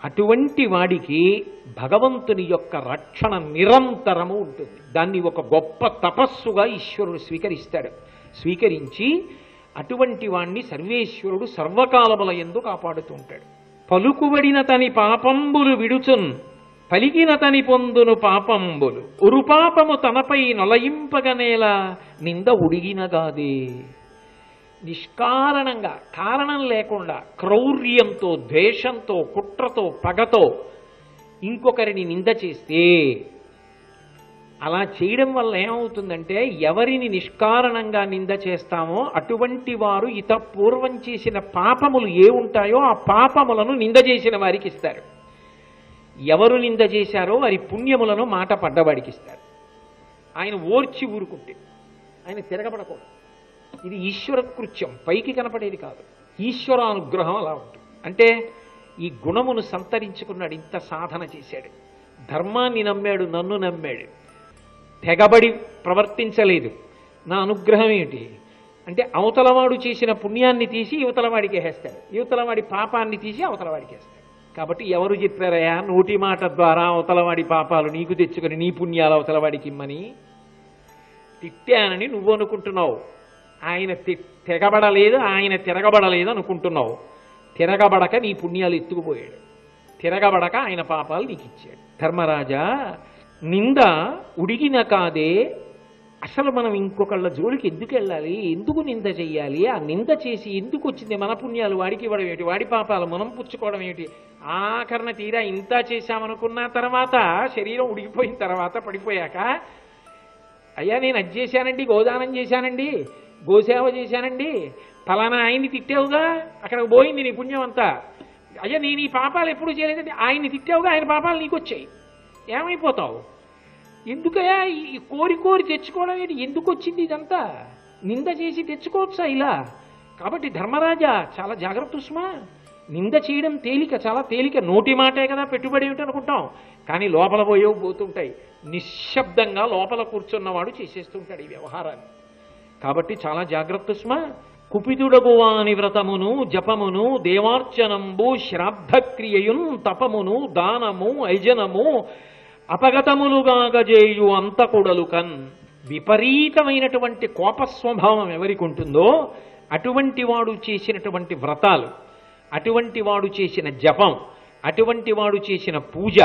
అటువంటి వాడికి భగవంతుని యొక్క రక్షణ నిరంతరము ఉంటుంది. దాన్ని ఒక గొప్ప తపస్సుగా ఈశ్వరుడు స్వీకరిస్తాడు. స్వీకరించి అటువంటి వాణ్ణి సర్వేశ్వరుడు సర్వకాలముల యందు కాపాడుతూ ఉంటాడు. పలుకుబడిన తని పాపంబులు విడుచున్, పలికిన తని పొందును పాపంబులు, ఉరుపాపము తనపై నొలయింపగనేలా నింద ఉడిగినగాదే. నిష్కారణంగా, కారణం లేకుండా, క్రౌర్యంతో, ద్వేషంతో, కుట్రతో, పగతో ఇంకొకరిని నింద చేస్తే, అలా చేయడం వల్ల ఏమవుతుందంటే, ఎవరిని నిష్కారణంగా నింద చేస్తామో అటువంటి వారు పూర్వం చేసిన పాపములు ఏ ఉంటాయో ఆ పాపములను నింద చేసిన వారికి ఇస్తారు. ఎవరు నింద చేశారో వారి పుణ్యములను మాట పడ్డవాడికి ఇస్తారు. ఆయన ఓర్చి ఊరుకుంటే, ఆయన తిరగబడకూడదు. ఇది ఈశ్వర కృత్యం, పైకి కనపడేది కాదు. ఈశ్వరానుగ్రహం అలా ఉంటుంది. అంటే ఈ గుణమును సంతరించుకున్నాడు, ఇంత సాధన చేశాడు, ధర్మాన్ని నమ్మాడు, నన్ను నమ్మాడు, తెగబడి ప్రవర్తించలేదు. నా అనుగ్రహం ఏమిటి అంటే, అవతలవాడు చేసిన పుణ్యాన్ని తీసి యువతలవాడికి వేస్తాడు, యువతలవాడి పాపాన్ని తీసి అవతలవాడికి వేస్తాడు. కాబట్టి ఎవరు చెప్పారయ్యా నోటి మాట ద్వారా అవతలవాడి పాపాలు నీకు తెచ్చుకొని నీ పుణ్యాలు అవతలవాడికి ఇమ్మని? తిట్టానని నువ్వు అనుకుంటున్నావు, ఆయన తెగబడలేదు, ఆయన తిరగబడలేదు అనుకుంటున్నావు. తిరగబడక నీ పుణ్యాలు ఎత్తుకుపోయాడు, తిరగబడక ఆయన పాపాలు నీకు ఇచ్చాడు. ధర్మరాజా, నింద ఉడిగిన కాదే. అసలు మనం ఇంకొకళ్ళ జోలికి ఎందుకు వెళ్ళాలి? ఎందుకు నింద చెయ్యాలి? ఆ నింద చేసి ఎందుకు వచ్చింది? మన పుణ్యాలు వాడికి ఇవ్వడం ఏమిటి? వాడి పాపాలు మనం పుచ్చుకోవడం ఏమిటి? ఆఖరణ తీరా ఇంత చేశామనుకున్న తర్వాత, శరీరం ఉడికిపోయిన తర్వాత, పడిపోయాక, అయ్యా నేను అది చేశానండి, గోదానం చేశానండి, గోసేవ చేశానండి, ఫలానా ఆయన్ని తిట్టావుగా, అక్కడ పోయింది నీ పుణ్యం అంతా. అయ్యా నేను ఈ పాపాలు ఎప్పుడు చేయలేదండి, ఆయన్ని తిట్టావుగా, ఆయన పాపాలు నీకు వచ్చాయి, ఏమైపోతావు? ఎందుకయ్యా ఈ కోరి కోరి తెచ్చుకోవడం ఏంటి? ఎందుకు వచ్చింది ఇదంతా? నింద చేసి తెచ్చుకోవచ్చా ఇలా? కాబట్టి ధర్మరాజా చాలా జాగ్రత్త సుమా. నింద చేయడం తేలిక, చాలా తేలిక. నోటి మాటే కదా పెట్టుబడి ఏమిటి అనుకుంటాం, కానీ లోపల పోతుంటాయి. నిశ్శబ్దంగా లోపల కూర్చున్నవాడు చేసేస్తుంటాడు ఈ వ్యవహారాన్ని. కాబట్టి చాలా జాగ్రత్త సుమా. కుపితుడగువాని వ్రతమును, జపమును, దేవార్చనంబు, శ్రాద్ధక్రియయున్, తపమును, దానము, ఐజనము, అపగతములుగాగజేయు అంతకుడలు కన్. విపరీతమైనటువంటి కోపస్వభావం ఎవరికి ఉంటుందో అటువంటి వాడు చేసినటువంటి వ్రతాలు, అటువంటి వాడు చేసిన జపం, అటువంటి వాడు చేసిన పూజ,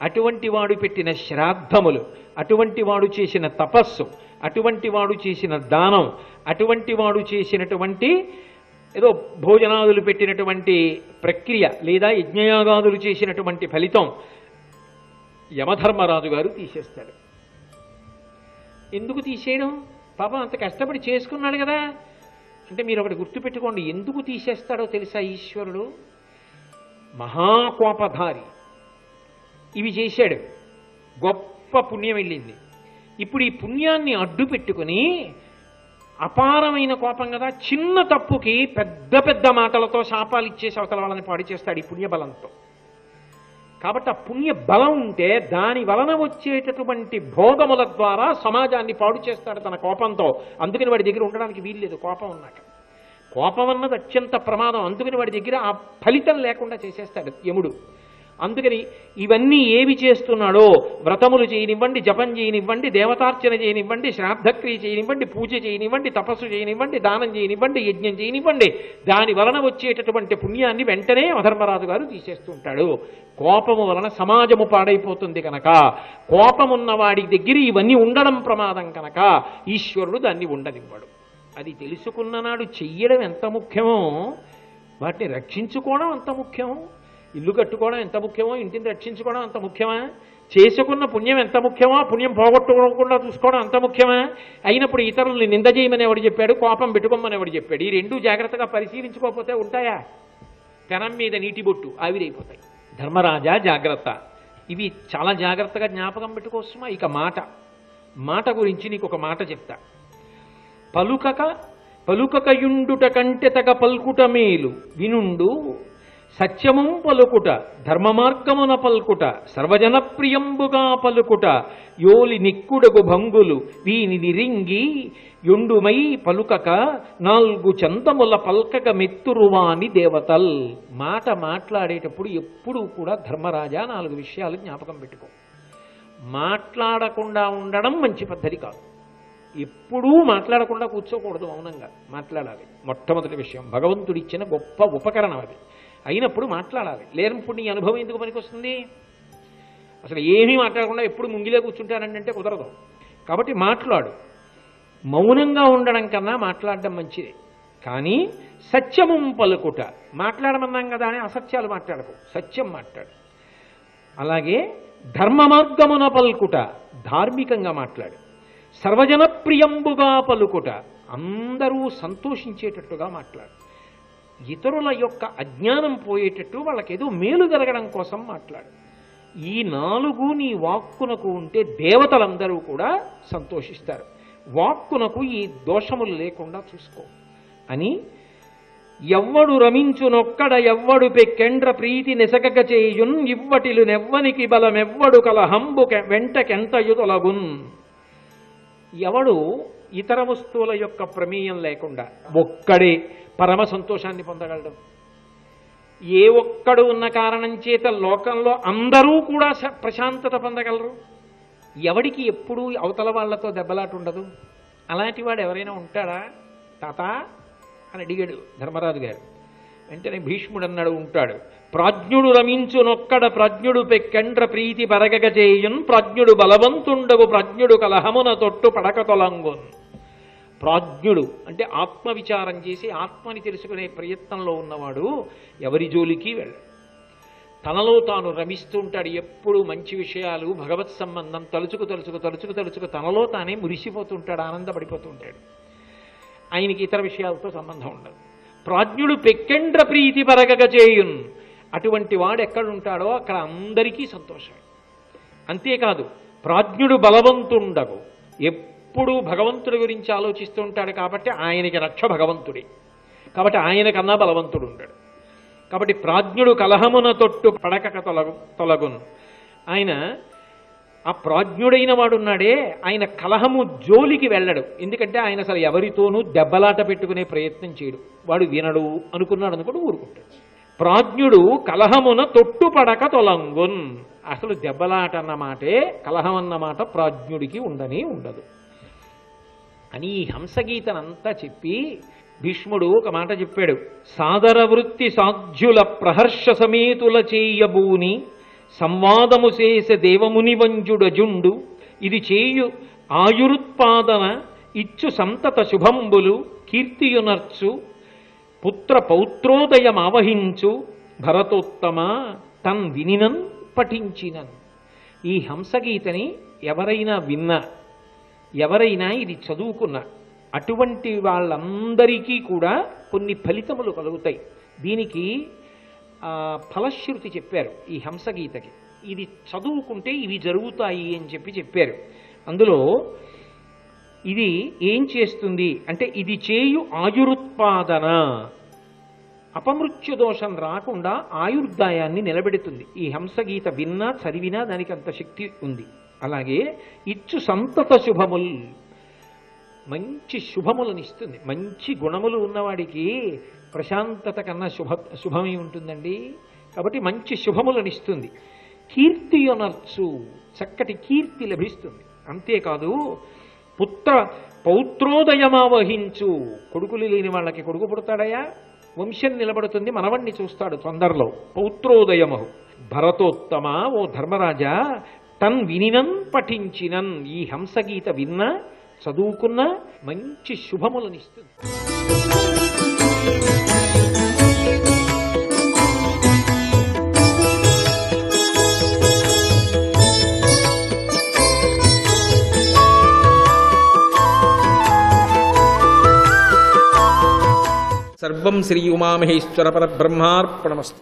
అటువంటి వాడు పెట్టిన శ్రాద్ధములు, అటువంటి వాడు చేసిన తపస్సు, అటువంటి వాడు చేసిన దానం, అటువంటి వాడు చేసినటువంటి ఏదో భోజనాదులు పెట్టినటువంటి ప్రక్రియ లేదా యజ్ఞయాగాదులు చేసినటువంటి ఫలితం యమధర్మరాజు గారు తీసేస్తాడు. ఎందుకు తీసేయడం? పాపం అంత కష్టపడి చేసుకున్నాడు కదా. అంటే మీరు ఒకటి గుర్తుపెట్టుకోండి, ఎందుకు తీసేస్తాడో తెలుసా? ఈశ్వరుడు మహాకోపధారి. ఇవి చేశాడు, గొప్ప పుణ్యం వెళ్ళింది. ఇప్పుడు ఈ పుణ్యాన్ని అడ్డు పెట్టుకుని, అపారమైన కోపం కదా, చిన్న తప్పుకి పెద్ద పెద్ద మాటలతో శాపాలు ఇచ్చేసి అవతల వాళ్ళని పాడు చేస్తాడు ఈ పుణ్యబలంతో. కాబట్టి ఆ పుణ్య బలం ఉంటే దాని వలన వచ్చేటటువంటి భోగముల ద్వారా సమాజాన్ని పాడు చేస్తాడు తన కోపంతో. అందుకని వాడి దగ్గర ఉండడానికి వీల్లేదు కోపం ఉన్నాక. కోపం అన్నది అత్యంత ప్రమాదం. అందుకని వాడి దగ్గర ఆ ఫలితం లేకుండా చేసేస్తాడు యముడు. అందుకని ఇవన్నీ ఏవి చేస్తున్నాడో, వ్రతములు చేయనివ్వండి, జపం చేయనివ్వండి, దేవతార్చన చేయనివ్వండి, శ్రాద్ధక్రియ చేయనివ్వండి, పూజ చేయనివ్వండి, తపస్సు చేయనివ్వండి, దానం చేయనివ్వండి, యజ్ఞం చేయనివ్వండి, దాని వలన వచ్చేటటువంటి పుణ్యాన్ని వెంటనే అధర్మరాజు గారు తీసేస్తుంటాడు. కోపము వలన సమాజము పాడైపోతుంది కనుక, కోపమున్న వాడి దగ్గర ఇవన్నీ ఉండడం ప్రమాదం కనుక ఈశ్వరుడు దాన్ని ఉండనివ్వడు. అది తెలుసుకున్న నాడు చెయ్యడం ఎంత ముఖ్యమో, వాటిని రక్షించుకోవడం అంత ముఖ్యం. ఇల్లు కట్టుకోవడం ఎంత ముఖ్యమో, ఇంటిని రక్షించుకోవడం అంత ముఖ్యమా? చేసుకున్న పుణ్యం ఎంత ముఖ్యమో, పుణ్యం పోగొట్టుకోకుండా చూసుకోవడం అంత ముఖ్యమా? అయినప్పుడు ఇతరుల్ని నింద చేయమని ఎవడు చెప్పాడు, కోపం పెట్టుకోమని ఎవడు చెప్పాడు? ఈ రెండు జాగ్రత్తగా పరిశీలించుకోకపోతే ఉంటాయా? పెనం మీద నీటి బొట్టు ఆవిరైపోతాయి. ధర్మరాజా జాగ్రత్త. ఇవి చాలా జాగ్రత్తగా జ్ఞాపకం పెట్టుకోవచ్చుమా. ఇక మాట గురించి నీకు ఒక మాట చెప్తా. పలుకకయుండుట కంటె తగ పల్కుట మేలు వినుండు, సత్యము పలుకుట ధర్మ మార్గమున పలుకుట సర్వజన ప్రియంబుగా పలుకుట యోలి నిక్కుడగు భంగులు వీని నిరింగి యుండుమై పలుకక నాలుగు చందముల పల్కక మెత్తురువాని దేవతల్. మాట మాట్లాడేటప్పుడు ఎప్పుడూ కూడా ధర్మరాజా 4 విషయాలు జ్ఞాపకం పెట్టుకో. మాట్లాడకుండా ఉండడం మంచి పద్ధతి కాదు. ఎప్పుడూ మాట్లాడకుండా కూర్చోకూడదు, మౌనంగా మాట్లాడాలి. మొట్టమొదటి విషయం, భగవంతుడిచ్చిన గొప్ప ఉపకరణం అది. అయినప్పుడు మాట్లాడాలి. లేనప్పుడు నీ అనుభవం ఎందుకు పనికొస్తుంది? అసలు ఏమీ మాట్లాడకుండా ఎప్పుడు ముంగిలే కూర్చుంటానంటే కుదరదు. కాబట్టి మాట్లాడు. మౌనంగా ఉండడం కన్నా మాట్లాడడం మంచిది. కానీ సత్యము పలుకుట, మాట్లాడమన్నాం కదా అని అసత్యాలు మాట్లాడకు, సత్యం మాట్లాడు. అలాగే ధర్మ మార్గమున పలుకుట, ధార్మికంగా మాట్లాడు. సర్వజన ప్రియంబుగా పలుకుట, అందరూ సంతోషించేటట్టుగా మాట్లాడు. ఇతరుల యొక్క అజ్ఞానం పోయేటట్టు వాళ్ళకేదో మేలు జరగడం కోసం మాట్లాడు. ఈ 4 నీ వాక్కునకు ఉంటే దేవతలందరూ కూడా సంతోషిస్తారు. వాక్కునకు ఈ దోషములు లేకుండా చూసుకో అని. ఎవ్వడు రమించునొక్కడ ఎవ్వడు పెక్కెండ్ర ప్రీతి నెసగక చేయున్ ఇవ్వటిలు నెవ్వనికి బలమెవ్వడు కలహంబు వెంటకెంతయు తొలగున్. ఎవడు ఇతర వస్తువుల యొక్క ప్రమేయం లేకుండా ఒక్కడే పరమ సంతోషాన్ని పొందగలడు? ఏ ఒక్కడు ఉన్న కారణం చేత లోకంలో అందరూ కూడా ప్రశాంతత పొందగలరు? ఎవడికి ఎప్పుడూ అవతల వాళ్లతో దెబ్బలాట ఉండదు? అలాంటి వాడు ఎవరైనా ఉంటాడా? తాత అని అడిగాడు ధర్మరాజు గారు. వెంటనే భీష్ముడు అన్నాడు, ఉంటాడు. ప్రాజ్ఞుడు రమించునొక్కడ ప్రాజ్ఞుడు పెక్కెండ్ర ప్రీతి పరగగ చేయున్ ప్రాజ్ఞుడు బలవంతుండవు ప్రాజ్ఞుడు కలహమున తొట్టు పడక తొలంగున్. ప్రాజ్ఞుడు అంటే ఆత్మవిచారం చేసి ఆత్మని తెలుసుకునే ప్రయత్నంలో ఉన్నవాడు ఎవరి జోలికి వెళ్ళడు. తనలో తాను రమిస్తూ ఉంటాడు. ఎప్పుడు మంచి విషయాలు, భగవత్ సంబంధం తలుచుకు తలుచుకు తలుచుకు తలుచుకు తనలో తానే మురిసిపోతుంటాడు, ఆనందపడిపోతుంటాడు. ఆయనకి ఇతర విషయాలతో సంబంధం ఉండదు. ప్రాజ్ఞుడు పెక్కెండ్ర ప్రీతి పరగగ చేయున్, అటువంటి వాడు ఎక్కడుంటాడో అక్కడ అందరికీ సంతోషమే. అంతేకాదు ప్రాజ్ఞుడు బలవంతుండవు, ఎప్పుడూ భగవంతుడి గురించి ఆలోచిస్తూ ఉంటాడు. కాబట్టి ఆయనకి రక్ష భగవంతుడే, కాబట్టి ఆయన కన్నా బలవంతుడు ఉంటాడు. కాబట్టి ప్రాజ్ఞుడు కలహమున తొట్టు పడకక తొలగును. ఆయన ఆ ప్రాజ్ఞుడైన వాడున్నాడే, ఆయన కలహము జోలికి వెళ్ళడు. ఎందుకంటే ఆయన అసలు ఎవరితోనూ దెబ్బలాట పెట్టుకునే ప్రయత్నం చేయడు. వాడు వినడు అనుకున్నాడు అనుకోడు, ఊరుకుంటాడు. ప్రాజ్ఞుడు కలహమున తొట్టు పడక తొలంగున్, అసలు దెబ్బలాట అన్నమాటే, కలహం అన్నమాట ప్రాజ్ఞుడికి ఉండదు అని ఈ హంసగీతనంతా చెప్పి భీష్ముడు ఒక మాట చెప్పాడు. సాదర వృత్తి సాధ్యుల ప్రహర్ష సమేతుల చేయబూని సంవాదము చేసే దేవముని వంజుడజుండు ఇది చేయు ఆయురుత్పాదన ఇచ్చు సంతత శుభంబులు కీర్తియునర్చు పుత్ర పౌత్రోదయమావహించు భరతోత్తమ తన్ వినినన్ పఠించినన్. ఈ హంసగీతని ఎవరైనా విన్నా, ఎవరైనా ఇది చదువుకున్నా, అటువంటి వాళ్ళందరికీ కూడా కొన్ని ఫలితములు కలుగుతాయి. దీనికి ఫలశ్రుతి చెప్పారు ఈ హంసగీతకి. ఇది చదువుకుంటే ఇవి జరుగుతాయి అని చెప్పారు. అందులో ఇది ఏం చేస్తుంది అంటే, ఇది చేయు ఆయురుత్పాదన, అపమృత్యు దోషం రాకుండా ఆయుర్దాయాన్ని నిలబెడుతుంది. ఈ హంసగీత విన్నా చదివినా దానికి అంత శక్తి ఉంది. అలాగే ఇచ్చు సంతత శుభముల్, మంచి శుభములను ఇస్తుంది. మంచి గుణములు ఉన్నవాడికి ప్రశాంతత కన్నా శుభమై ఉంటుందండి. కాబట్టి మంచి శుభములను ఇస్తుంది. కీర్తి అనర్చు, చక్కటి కీర్తి లభిస్తుంది. అంతేకాదు పుత్ర పౌత్రోదయమావహించు, కొడుకులు లేని వాళ్ళకి కొడుకు పుడతాడయా, వంశం నిలబడుతుంది, మనవణ్ణి చూస్తాడు తొందరలో. పౌత్రోదయమహు భరతోత్తమ, ఓ ధర్మరాజా, తన్ వినినన్ పఠించినన్, ఈ హంసగీత విన్నా చదువుకున్న మంచి శుభములనిస్తుంది. సర్వం శ్రీ ఉమామహేశ్వర పరబ్రహ్మార్పణమస్తు.